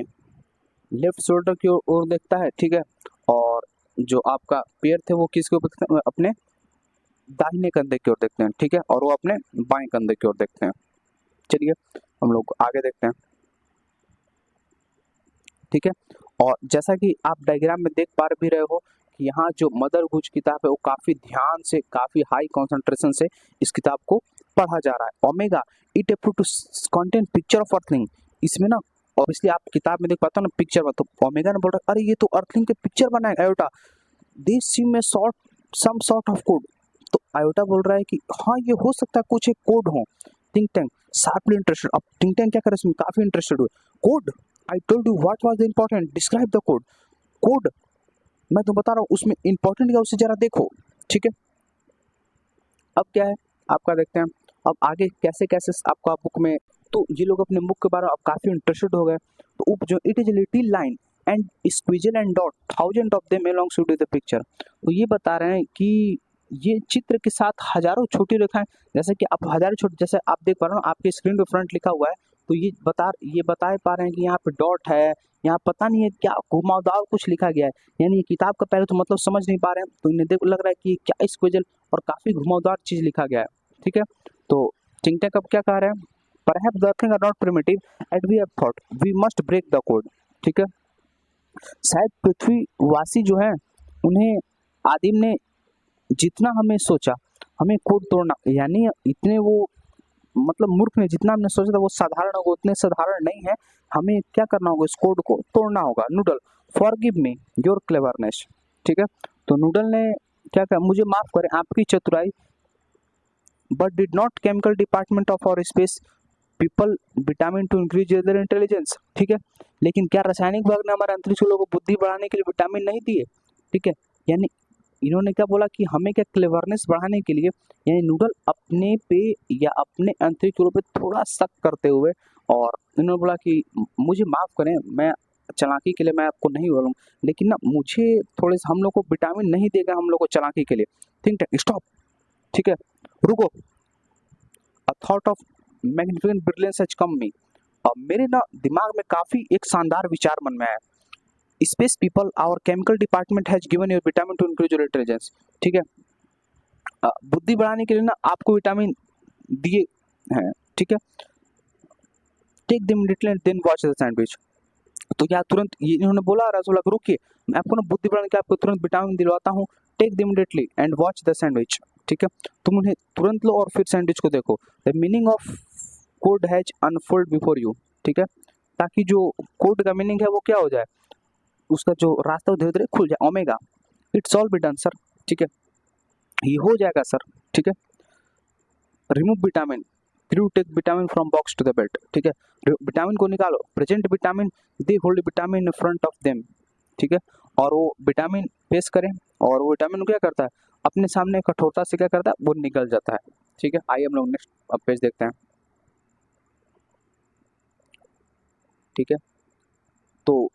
लेफ्ट शोल्डर की ओर देखता है, ठीक है, और जो आपका पेयर थे वो किसके ऊपर देखते हैं, अपने दाहिने कंधे की ओर देखते हैं, ठीक है, और वो अपने बाएं कंधे की ओर देखते हैं। चलिए हम लोग आगे देखते हैं, ठीक है। और जैसा कि आप डायग्राम में देख पा भी रहे हो कि यहाँ जो मदर गुज किताब है वो काफी ध्यान से, काफी हाई कंसंट्रेशन से इस किताब को पढ़ा जा रहा है। Omega it up to content picture of earthling, इसमें ना ऑब्वियसली आप किताब में देख पाते हो ना पिक्चर में, तो ओमेगा ने बोल रहा है अरे ये तो अर्थिंग के पिक्चर बना है आयोटा, दिस सीम में sort some sort of code, तो आयोटा बोल रहा है कि हाँ ये हो सकता है कुछ एक कोड हो। थिंक टैंक शार्पली इंटरेस्टेड, अब थिंक टैंक क्या करे, इसमें काफी इंटरेस्टेड हुए। Code, I told you what was the important, describe the code, code मैं तो बता रहा हूँ उसमें इंपॉर्टेंट क्या उसे जरा देखो, ठीक है। अब क्या है आपका देखते हैं, अब आगे कैसे कैसे आपका बुक में, तो ये लोग अपने बुक के बारे में अब काफी इंटरेस्टेड हो गए। तो उप जो it is little line and squiggle and dot thousand of them along with the picture. तो ये बता रहे हैं कि ये चित्र के साथ हजारों छोटी रेखाएं, जैसे कि आप हजारों छोटे, जैसे आप देख पा रहे हो आपके स्क्रीन पे फ्रंट लिखा हुआ है, तो ये बता पा रहे हैं कि यहाँ पे डॉट है, यहाँ पता नहीं है क्या घुमावदार कुछ लिखा गया है, यानी ये किताब का पहले तो मतलब समझ नहीं पा रहे हैं, तो इन्हें देख लग रहा है कि क्या स्क्विजल और काफी घुमावदार चीज लिखा गया है। ठीक है, तो थिंक टैंक अब क्या कह रहे हैं, perhaps the thing are not primitive and we have thought we must break the code. ठीक है, शायद पृथ्वीवासी जो है उन्हें आदिम ने जितना हमें सोचा हमें कोड तोड़ना, यानी इतने वो मतलब मूर्ख ने जितना हमने सोचा था वो साधारण होगा, उतने साधारण नहीं है, हमें क्या करना होगा, इस कोड को तोड़ना होगा। Noodle forgive me your cleverness. ठीक है, तो नूडल ने क्या कहा, मुझे माफ करें आपकी चतुराई, but did not chemical department of our space people vitamin to increase their intelligence. ठीक है, लेकिन क्या रासायनिक विभाग ने हमारे अंतरिक्ष लोगों को बुद्धि बढ़ाने के लिए विटामिन नहीं दिए। ठीक है, यानी इन्होंने क्या बोला कि हमें क्या क्लेवरनेस बढ़ाने के लिए, यानी नूडल अपने पे या अपने अंतरिक्ष पे थोड़ा शक करते हुए, और इन्होंने बोला कि मुझे माफ करें, मैं चालाकी के लिए मैं आपको नहीं बोलूँगा, लेकिन ना मुझे थोड़े से हम लोग को विटामिन नहीं देगा हम लोग को चालाकी के लिए। Think tank stop. ठीक है, रुको, a thought of magnificent brilliance has come me. और मेरे ना दिमाग में काफी एक शानदार विचार मन में आया। Space people our chemical department has given your vitamin to increase your intelligence. ठीक है, बुद्धि बढ़ाने के लिए ना आपको विटामिन दिए हैं। ठीक है, take them immediately and then watch the sandwich. तो क्या तुरंत ये इन्होंने बोला, रसोला को रुकिए, मैं आपको ना बुद्धि बढ़ाने के आपको तुरंत विटामिन दिलवाता हूँ, take them immediately and watch the sandwich. ठीक है, तुम उन्हें तुरंत लो और फिर सैंडविच को देखो। The meaning of code has unfold before you. ठीक है, ताकि जो कोड का मीनिंग है वो क्या हो जाए, उसका जो रास्ता धीरे धीरे खुल जाए। Omega it's all be done sir. ठीक है, ये हो जाएगा सर। ठीक है, remove vitamin, crew take vitamin from box to the belt. ठीक है, विटामिन को निकालो, present vitamin, they hold vitamin in front of them. ठीक है, और वो विटामिन पेश करें, और वो विटामिन क्या करता है, अपने सामने कठोरता से क्या करता है, वो निकल जाता है। ठीक है, आइए हम लोग नेक्स्ट अब पेज देखते हैं। ठीक है, तो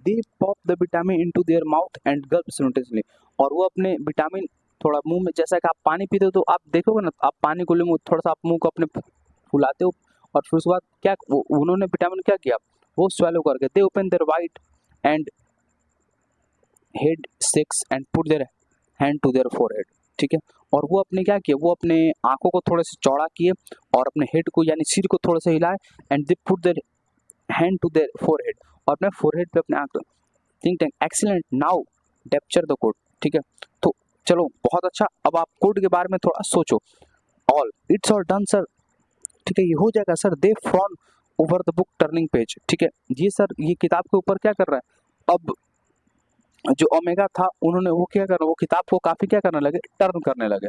they pop the vitamin into their mouth and gulp simultaneously. और वो अपने विटामिन थोड़ा मुंह में, जैसा कि आप पानी पीते हो तो आप देखोगे ना, आप पानी को लेंगे थोड़ा सा आप मुंह को अपने फुलाते हो, और फिर उसके बाद क्या उन्होंने विटामिन क्या किया, वो स्वेलो करके they open their white and head sex and put their hand to their forehead. ठीक है, और वो अपने क्या किया, वो अपने आंखों को थोड़े से चौड़ा किए और अपने हेड को यानी सिर को थोड़ा सा हिलाए, and they put their hand to their forehead, और अपने फोरहेड पे अपने आंख। Think Tank excellent, now capture the code. ठीक है, तो चलो बहुत अच्छा, अब आप कोड के बारे में थोड़ा सोचो। All it's all done sir. ठीक है, ये हो जाएगा sir. They frown over the book turning page. ठीक है, ये सर ये किताब के ऊपर क्या कर रहा है, अब जो ओमेगा था उन्होंने वो क्या करना, वो किताब को काफी क्या करने लगे, टर्न करने लगे।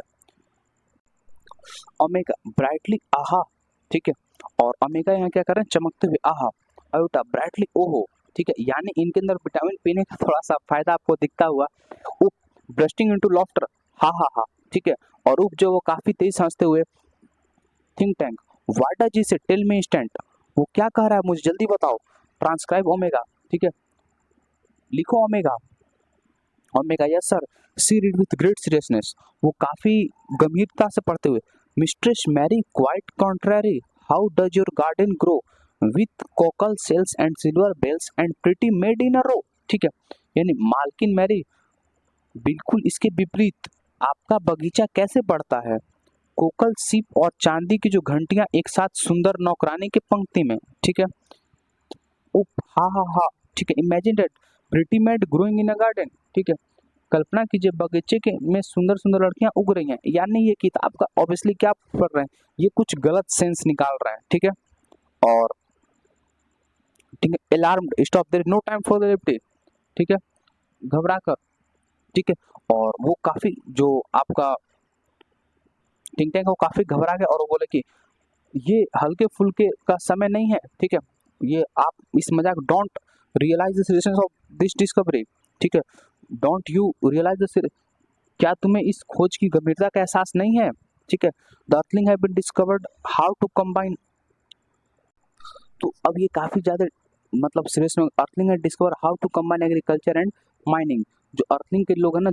ओमेगा ब्राइटली आहा। ठीक है, और ओमेगा यहाँ क्या कर रहे हैं, चमकते हुए आहा, अयोटा ब्राइटली ओहो। ठीक है, यानी इनके अंदर विटामिन पीने का थोड़ा सा फायदा आपको दिखता हुआ। उप ब्रस्टिंग इनटू लॉफ्टर, हा हा हा। ठीक है, और उप जो वो काफी तेज हंसते हुए। Think tank what does he से, टेल मी इंस्टेंट, वो क्या कह रहा है मुझे जल्दी बताओ। Transcribe Omega. ठीक है, लिखो Omega. Omega yes sir. She read with great seriousness, वो काफी गंभीरता से पढ़ते हुए। Mistress Mary quite contrary, how does your garden grow with cockle shells and silver bells and pretty maid in a row. ठीक है, यानी मालकिन मैरी बिल्कुल इसके विपरीत, आपका बगीचा कैसे बढ़ता है, कोकल सीप और चांदी की जो घंटियां एक साथ सुंदर नौकरानी के पंक्ति में। ठीक है, उप हा हा हा। ठीक है, imagine that pretty made growing in a garden. ठीक है, कल्पना कीजिए बगीचे के में सुंदर सुंदर लड़कियां उग रही हैं, यानी ये किताब का ऑब्वियसली क्या पढ़ रहे हैं, ये कुछ गलत सेंस निकाल रहे हैं। ठीक है, और ठीक है, alarmed stop, there is no time for the liberty. ठीक है, घबरा कर। ठीक है, और वो काफी जो आपका थिंक टैंक वो काफी घबरा गया, और वो बोले कि ये हल्के फुल्के का समय नहीं है। ठीक है, ये आप इस मजाक, don't realise the seriousness of this discovery. ठीक है, डोंट यू रियलाइज द, क्या तुम्हें इस खोज की गंभीरता का एहसास नहीं है। ठीक है, the earthling have been discovered how to combine. तो अब ये काफी ज्यादा मतलब सीरियस में earthling had discover how to combine agriculture and mining. जो अर्थलिंग के लोग हैं ना,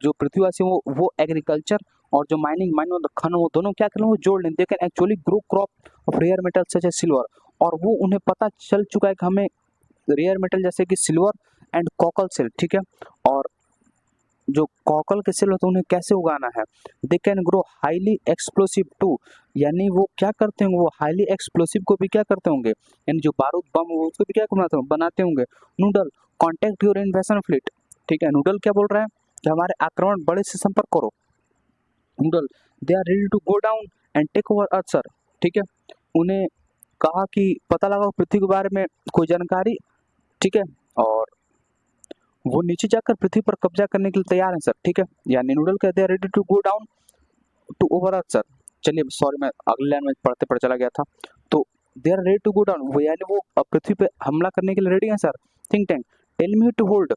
जो पृथ्वीवासी वो एग्रीकल्चर और जो माइनिंग मतलब खनन, वो दोनों क्या कर, वो जोड़ लें। They can actually grow crop of rare metal such as silver. और वो उन्हें पता चल चुका है कि हमें रेयर मेटल जैसे कि सिल्वर एंड कॉकल सेल, ठीक है, और जो कॉकल के सेल होते हैं उन्हें कैसे उगाना है। They can grow highly explosive too, यानी वो क्या करते होंगे, वो हाईली एक्सप्लोसिव को भी क्या करते होंगे, यानी जो बारूद बम उसको भी क्या बनाते होंगे। नूडल कॉन्टेक्ट योर इन्वेशन फ्लीट, ठीक है, नूडल क्या बोल रहा है कि हमारे आक्रमण बड़े से संपर्क करो। Noodle they are ready to go down and take over Earth sir, ठीक है, उन्हें कहा कि पता लगाओ पृथ्वी के बारे में कोई जानकारी, ठीक है, और वो नीचे जाकर पृथ्वी पर कब्जा करने के लिए तैयार हैं सर, ठीक है, यानी नूडल कहते हैं ready to go down to over Earth sir. चलिए सॉरी, मैं अगले लाइन में पढ़ते पढ़ते चला गया था। तो they are ready to go down, वो यानी वो पृथ्वी पे हमला करने के लिए रेडी हैं sir. Think tank tell me to hold,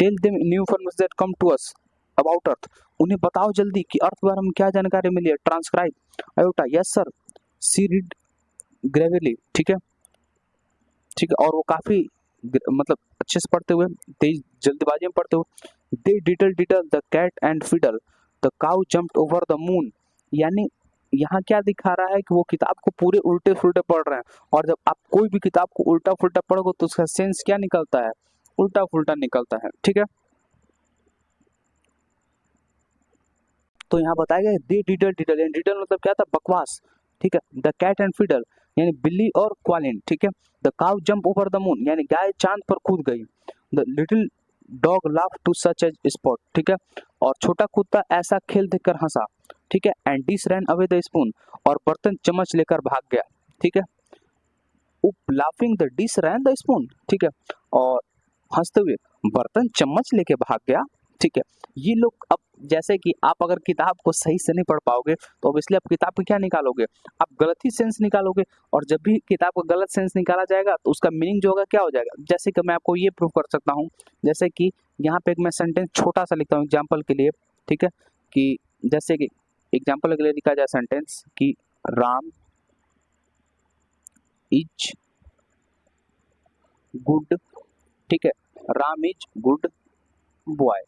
tell them new information that come to us about Earth, उन्हें बताओ जल्दी कि अर्थ के बारे में क्या जानकारी मिली है। Transcribe iota yes sir, she read ग्रेविली, ठीक है, ठीक है, और वो काफी मतलब अच्छे से पढ़ते हुए, तेज जल्दबाजी में पढ़ते हुए। They diddle the cat and fiddle, the cow jumped over the moon, यानी यहाँ क्या दिखा रहा है कि वो किताब को पूरे उल्टे फुल्टे पढ़ रहे हैं। और जब आप कोई भी किताब को उल्टा फुल्टा पढ़ोगे तो उसका सेंस क्या निकलता है, उल्टा फुल्टा निकलता है, ठीक है। तो यहाँ बताया गया दे डिडल डिडल मतलब क्या था, बकवास, ठीक है। द कैट एंड फिडल यानी बिल्ली और क्वालिन, ठीक है। The cow jump over the moon यानी गाय चांद पर कूद गई। The little dog laugh to such as spot, ठीक है, और छोटा कुत्ता ऐसा खेल देखकर हंसा, ठीक है। And dish ran away the spoon, और बर्तन चम्मच लेकर भाग गया, ठीक है। उप laughing the dish rain the spoon, ठीक है, और हंसते हुए बर्तन चम्मच लेके भाग गया, ठीक है। ये लोग अब जैसे कि आप अगर किताब को सही से नहीं पढ़ पाओगे तो ऑब्वियसली आप किताब को क्या निकालोगे, आप गलत ही सेंस निकालोगे। और जब भी किताब का गलत सेंस निकाला जाएगा तो उसका मीनिंग जो होगा क्या हो जाएगा। जैसे कि मैं आपको ये प्रूव कर सकता हूँ, जैसे कि यहाँ पे एक मैं सेंटेंस छोटा सा लिखता हूँ एग्जाम्पल के लिए, ठीक है, कि जैसे कि एग्जाम्पल के लिए लिखा जाए सेंटेंस कि राम इज गुड, ठीक है, राम इज गुड बॉय,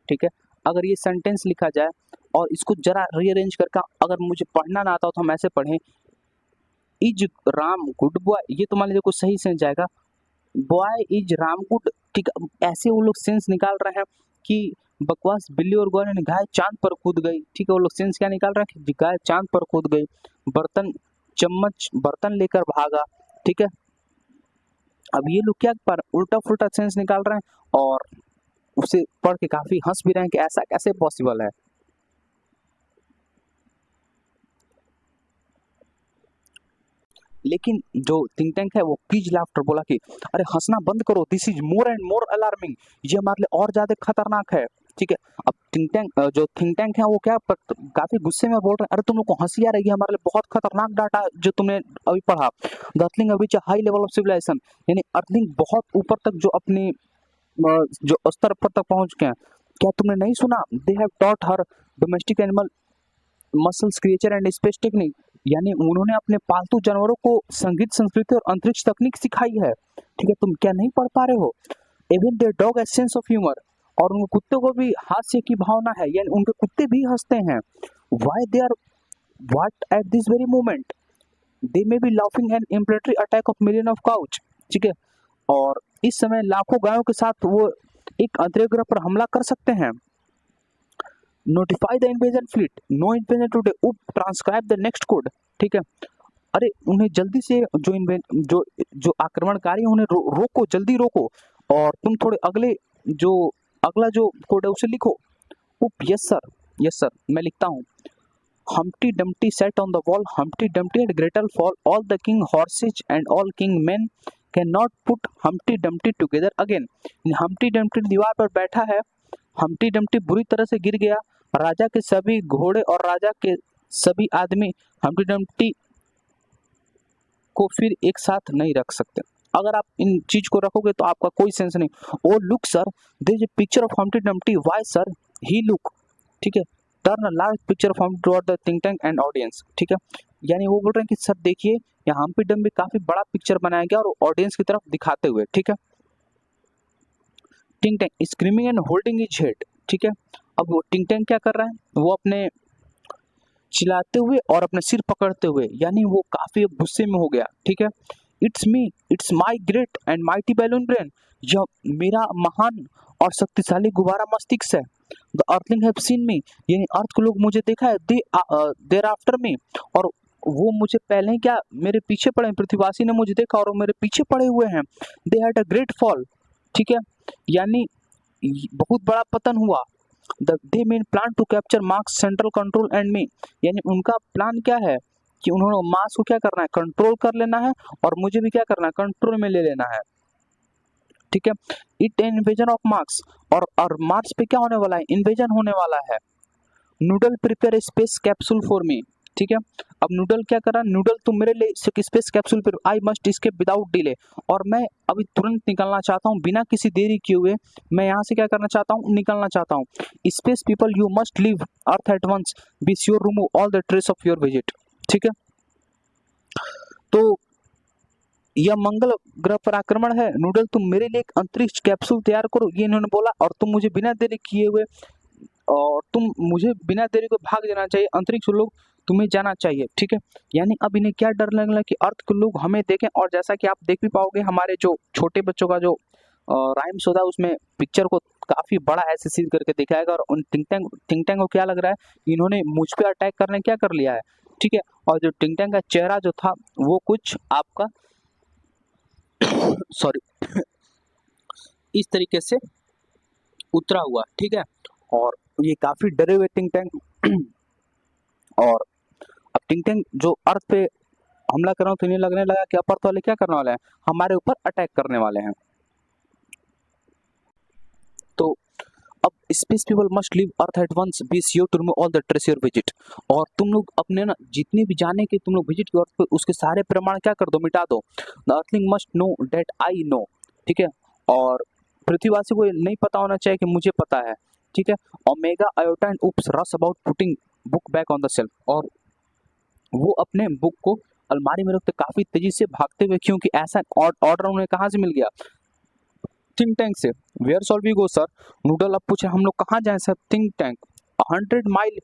ठीक है। अगर ये सेंटेंस लिखा जाए और इसको जरा रीअरेंज करके अगर मुझे पढ़ना ना आता हो तो हम ऐसे पढ़ें, इज राम गुड बॉय, ये तो मान लीजिए कुछ सही सेंस जाएगा। बॉय इज राम गुड, ठीक है, ऐसे वो लोग सेंस निकाल रहे हैं कि बकवास बिल्ली और ग्वाल ने गाय चांद पर कूद गई, ठीक है, वो लोग सेंस क्या निकाल रहे हैं कि गाय चांद पर कूद गई, बर्तन चम्मच बर्तन लेकर भागा, ठीक है। अब ये लोग क्या पर उल्टा फुल्टा सेंस निकाल रहे हैं और उसे पढ़ के काफी हंस भी रहे हैं कि ऐसा कैसे पॉसिबल है। लेकिन जो थिंक टैंक है वो पीज लाफ्टर बोला कि अरे हंसना बंद करो, this is more and more alarming, ये हमारे लिए और ज्यादा खतरनाक है, ठीक है। अब जो थिंक टैंक है वो क्या काफी गुस्से में बोल रहे हैं, अरे तुम लोग को हंसी आ रही है, हमारे लिए बहुत खतरनाक डाटा जो तुमने अभी पढ़ा। The earthling have reached a high level of civilization, यानी अर्थलिंग बहुत ऊपर तक जो अपनी जो स्तर पर तक पहुंच गए हैं। क्या तुमने नहीं सुना, they have taught her domestic animal muscles creature and space technique, यानी उन्होंने अपने पालतू जानवरों को संगीत संस्कृति और अंतरिक्ष तकनीक सिखाई है, ठीक है। तुम क्या नहीं पढ़ पा रहे हो। Even their dog has sense of humour, और उनके कुत्ते को भी हास्य की भावना है, यानी उनके कुत्ते भी हंसते हैं। Why they are what at this very moment they may be laughing and preparatory attack of million of couch, ठीक है, और इस समय लाखों गायों के साथ वो एक अंतरिक्ष ग्रह पर हमला कर सकते हैं। Notify the invasion fleet, no invasion today, up transcribe the next code, ठीक है। अरे उन्हें जल्दी से जो जो आक्रमणकारी हैं उन्हें रोको, जल्दी रोको, और तुम थोड़े अगला जो कोड है उसे लिखो। उप यस सर, यस सर, मैं लिखता हूँ। Humpty Dumpty sat on the wall. Humpty Dumpty had greater fall. All the king horses and all king men cannot put Humpty Dumpty together again. Humpty Dumpty दीवार पर बैठा है। Humpty Dumpty बुरी तरह से गिर गया। राजा के सभी घोड़े और राजा के सभी आदमी Humpty Dumpty को फिर एक साथ नहीं रख सकते। अगर आप इन चीज को रखोगे तो आपका कोई सेंस नहीं। Oh look sir, there is a picture of Humpty Dumpty. Why sir? He look, ठीक है, turn a large picture from toward the think tank and audience, ठीक है। यानी वो बोल रहे हैं कि सर देखिए यहाँ हम्पी डम्पी काफी बड़ा पिक्चर बनाया गया और ऑडियंस की तरफ दिखाते हुए, ठीक है। Think tank screaming and holding his head, ठीक है। अब वो थिंक टैंक क्या कर रहा है, वो अपने चिल्लाते हुए और अपने सिर पकड़ते हुए, यानी वो काफी गुस्से में हो गया, ठीक है। It's me, it's my great and mighty balloon brain, यह मेरा महान और शक्तिशाली गुब्बारा मस्तिष्क है। द अर्थलिंग हैव सीन मी, यानी अर्थ के लोग मुझे देखा है, दे देर आफ्टर मी, और वो मुझे पहले ही क्या मेरे पीछे पड़े, पृथ्वीवासी ने मुझे देखा और वो मेरे पीछे पड़े हुए हैं। They had a great fall, ठीक है, यानी बहुत बड़ा पतन हुआ। They men plan to capture Mars central control and me, यानी उनका प्लान क्या है कि उन्होंने मार्क्स को क्या करना है, कंट्रोल कर लेना है और मुझे भी क्या करना है, कंट्रोल में ले लेना है, ठीक है। इट इन्वेजन ऑफ मार्क्स, और मार्क्स पे क्या होने वाला है, इन्वेजन होने वाला है। Noodle prepare space capsule for me, ठीक है। अब नूडल क्या कर रहा है, नूडल तुम मेरे लिए स्पेस कैप्सूल पर, I must escape without delay, और मैं अभी तुरंत निकलना चाहता हूँ बिना किसी देरी किए हुए, मैं यहाँ से क्या करना चाहता हूँ, निकलना चाहता हूँ। Space people you must leave Earth at once, be sure remove all the trace of your visit, ठीक है। तो यह मंगल ग्रह पर आक्रमण है, नूडल तुम मेरे लिए एक अंतरिक्ष कैप्सूल तैयार करो, ये इन्होंने बोला, और तुम मुझे बिना देरी किए हुए, और तुम मुझे बिना देरी को भाग जाना चाहिए, अंतरिक्ष लोग तुम्हें जाना चाहिए, ठीक है। यानी अब इन्हें क्या डर लगने लगा कि अर्थ के लोग हमें देखें, और जैसा कि आप देख भी पाओगे हमारे जो छोटे बच्चों का जो राइम्स होता है उसमें पिक्चर को काफी बड़ा ऐसे सीन करके दिखाएगा, और उन थिंक टैंक को क्या लग रहा है, इन्होंने मुझ पे अटैक करने क्या कर लिया है, ठीक है। और जो थिंक टैंक का चेहरा जो था वो कुछ आपका सॉरी इस तरीके से उतरा हुआ, ठीक है। और ये काफी डरे हुए थिंक टैंक और अब थिंक टैंक जो अर्थ पे हमला कर रहा हूँ तो इन्हें लगने लगा कि अपर्थ वाले क्या करने वाले हैं, हमारे ऊपर अटैक करने वाले हैं। तो अब space people must leave Earth at once, be sure to remove all the trace your visit, और तुम लोग अपने ना जितने भी जाने के तुम लोग विजिट की अर्थ पे उसके सारे प्रमाण क्या कर दो, मिटा दो। The earthling must know that I know, ठीक है। और पृथ्वीवासी को नहीं पता होना चाहिए कि मुझे पता है, ठीक है। Omega iota and oops rush about putting book back on the shelf, और वो अपने बुक को अलमारी में रखते काफी तेजी से भागते हुए, क्योंकि ऐसा ऑर्डर उन्हें कहाँ से मिल गया, थिंक टैंक से। Where shall we go sir, Noodle अब पूछे हम लोग कहाँ जाए sir, think tank 100 mile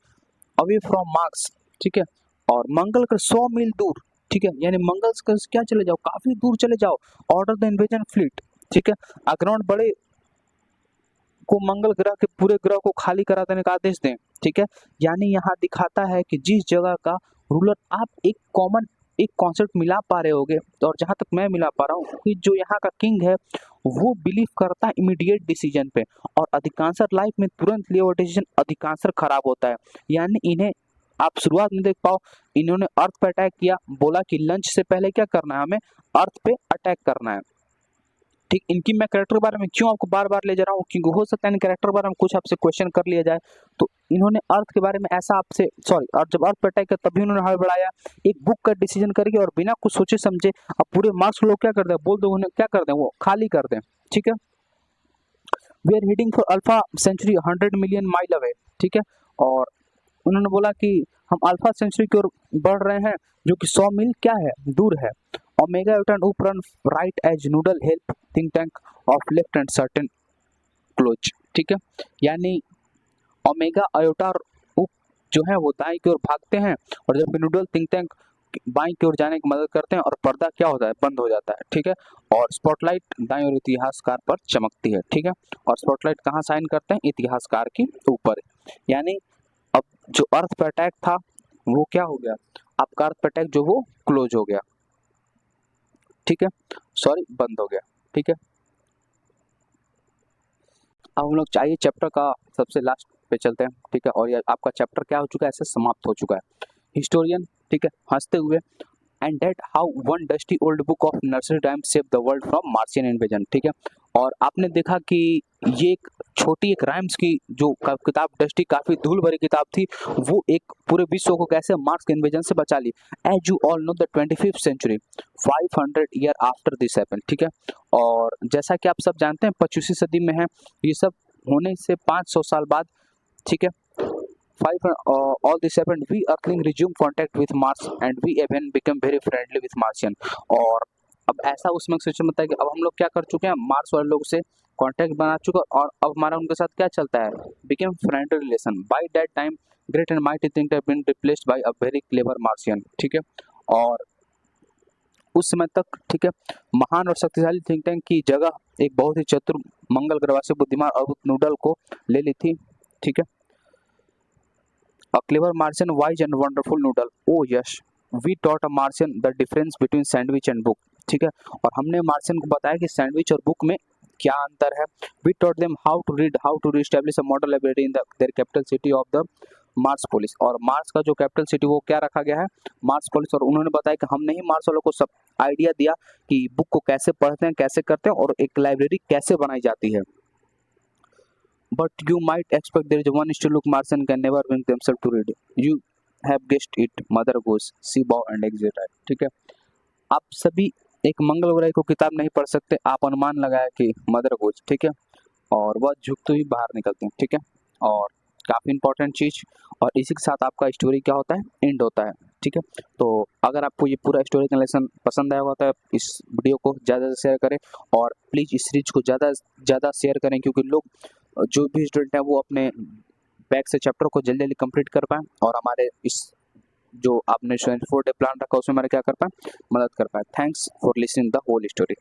away from Mars, ठीक है। और मंगल कर 100 मील दूर, ठीक है, यानी मंगल कर क्या चले जाओ, काफी दूर चले जाओ। ऑर्डर द इन्वेजन फ्लीट, ठीक है, अग्रवण बड़े को मंगल ग्रह के पूरे ग्रह को खाली करा देने का आदेश दें, ठीक है। यानी यहाँ दिखाता है कि जिस जगह का रूलर आप एक कॉन्सेप्ट मिला पा रहे होगे, तो और जहां तक मैं मिला पा रहा हूँ कि जो यहाँ का किंग है वो बिलीव करता है इमीडिएट डिसीजन पे, और अधिकांश लाइफ में तुरंत लिया हुआ डिसीजन अधिकांश खराब होता है। यानी इन्हें आप शुरुआत में देख पाओ, इन्होंने अर्थ पे अटैक किया, बोला कि लंच से पहले क्या करना है, हमें अर्थ पे अटैक करना है, ठीक। इनकी मैं कैरेक्टर के बारे में क्यों आपको बार बार ले जा रहा हूँ, क्योंकि हो सकता है इन कैरेक्टर के बारे में कुछ आपसे क्वेश्चन कर लिया जाए, तो इन्होंने अर्थ के बारे में ऐसा आपसे और जब अर्थ पे अटैक किया तभी उन्होंने हड़बड़ाया, एक बुक का डिसीजन करके और बिना कुछ सोचे समझे अब पूरे मार्क्स लोग क्या कर दें, बोल दो उन्हें क्या कर दें, वो खाली कर दें, ठीक है। We are heading for Alpha Centauri 100 million mile away, ठीक है। और उन्होंने बोला कि हम अल्फा सेंचुरी की ओर बढ़ रहे हैं जो कि 100 मील क्या है, दूर है। Omega you turn up run right as Noodle help think tank off left and certain close, ठीक है। यानी ओमेगा आयोटा उप जो है वो दाएं की ओर भागते हैं, और जब नूडल थिंक टैंक बाएं की ओर जाने की मदद करते हैं और पर्दा क्या होता है, बंद हो जाता है, ठीक है। और स्पॉटलाइट दाएं ओर इतिहासकार पर चमकती है, ठीक है। और स्पॉटलाइट कहाँ साइन करते हैं, इतिहासकार के ऊपर। यानी अब जो अर्थ पे अटैक था वो क्या हो गया, आपका अर्थ पे अटैक जो वो क्लोज हो गया, ठीक है, सॉरी बंद हो गया, ठीक है। अब हम लोग चाहिए चैप्टर का सबसे लास्ट पे चलते हैं, ठीक है। और ये आपका चैप्टर क्या हो चुका है, ऐसे समाप्त हो चुका है। हिस्टोरियन, ठीक है, हंसते हुए, and that how one dusty old book of nursery time save the world from Martian invasion, ठीक है। और आपने देखा कि ये एक छोटी एक राइम्स की जो किताब डस्टी काफी धूल भरी किताब थी, वो एक पूरे विश्व को कैसे मार्स के इन्वेजन से बचा ली। As you all know the 25th century 500 year after this happen, ठीक है। और जैसा कि आप सब जानते हैं 25वीं सदी में है, ये सब होने से 500 साल बाद, ठीक है, all this happened, we Earthling resumed contact with Mars and we even became very friendly with Martian. और अब ऐसा उसमें सिचुएशन होता है कि अब हम लोग क्या कर चुके हैं, मार्स वाले लोग से कांटेक्ट बना चुके हैं और अब हमारा उनके साथ क्या चलता है, became friendly relation. By that time great and mighty think have been replaced by a very clever Martian. ठीक है, और उस समय तक, ठीक है, महान और शक्तिशाली थिंक टैंक की जगह एक बहुत ही चतुर मंगल ग्रहवासी बुद्धिमान और नूडल को ले ली थी. ठीक है, A clever Martian, wise and wonderful noodle. Oh yes, we taught a Martian the difference between sandwich and book. ठीक है, और हमने मार्शियन को बताया कि सैंडविच और बुक में क्या अंतर है. We taught them how to read, how to establish a model library in their capital city of the Mars police. और मार्स का जो कैपिटल सिटी वो क्या रखा गया है, मार्स पोलिस. और उन्होंने बताया कि हमने ही मार्स वालों को सब आइडिया दिया कि बुक को कैसे पढ़ते हैं, कैसे करते हैं और एक लाइब्रेरी कैसे बनाई जाती है. But you might expect there is one still-look Martian can never bring themselves to read. You have guessed it. Mother Goose, Sea Bow and Exeter. ठीक है, आप सभी एक मंगल ग्रह को किताब नहीं पढ़ सकते. आप अनुमान लगाया कि मदर गोज. ठीक है, और वह झुकते हुए बाहर निकलते हैं. ठीक है, और काफ़ी इंपॉर्टेंट चीज़. और इसी के साथ आपका स्टोरी क्या होता है, एंड होता है. ठीक है, तो अगर आपको ये पूरा स्टोरी का लेसन पसंद आया होता है, इस वीडियो को ज़्यादा से शेयर करें और प्लीज़ इस सीरीज को ज़्यादा शेयर करें, क्योंकि लोग जो भी स्टूडेंट हैं वो अपने बैक से चैप्टर को जल्दी जल्दी कंप्लीट कर पाएँ और हमारे इस जो आपने 24 डे प्लान रखा उसमें हमारे क्या कर पाएँ, मदद कर पाएँ. Thanks for listening the whole story.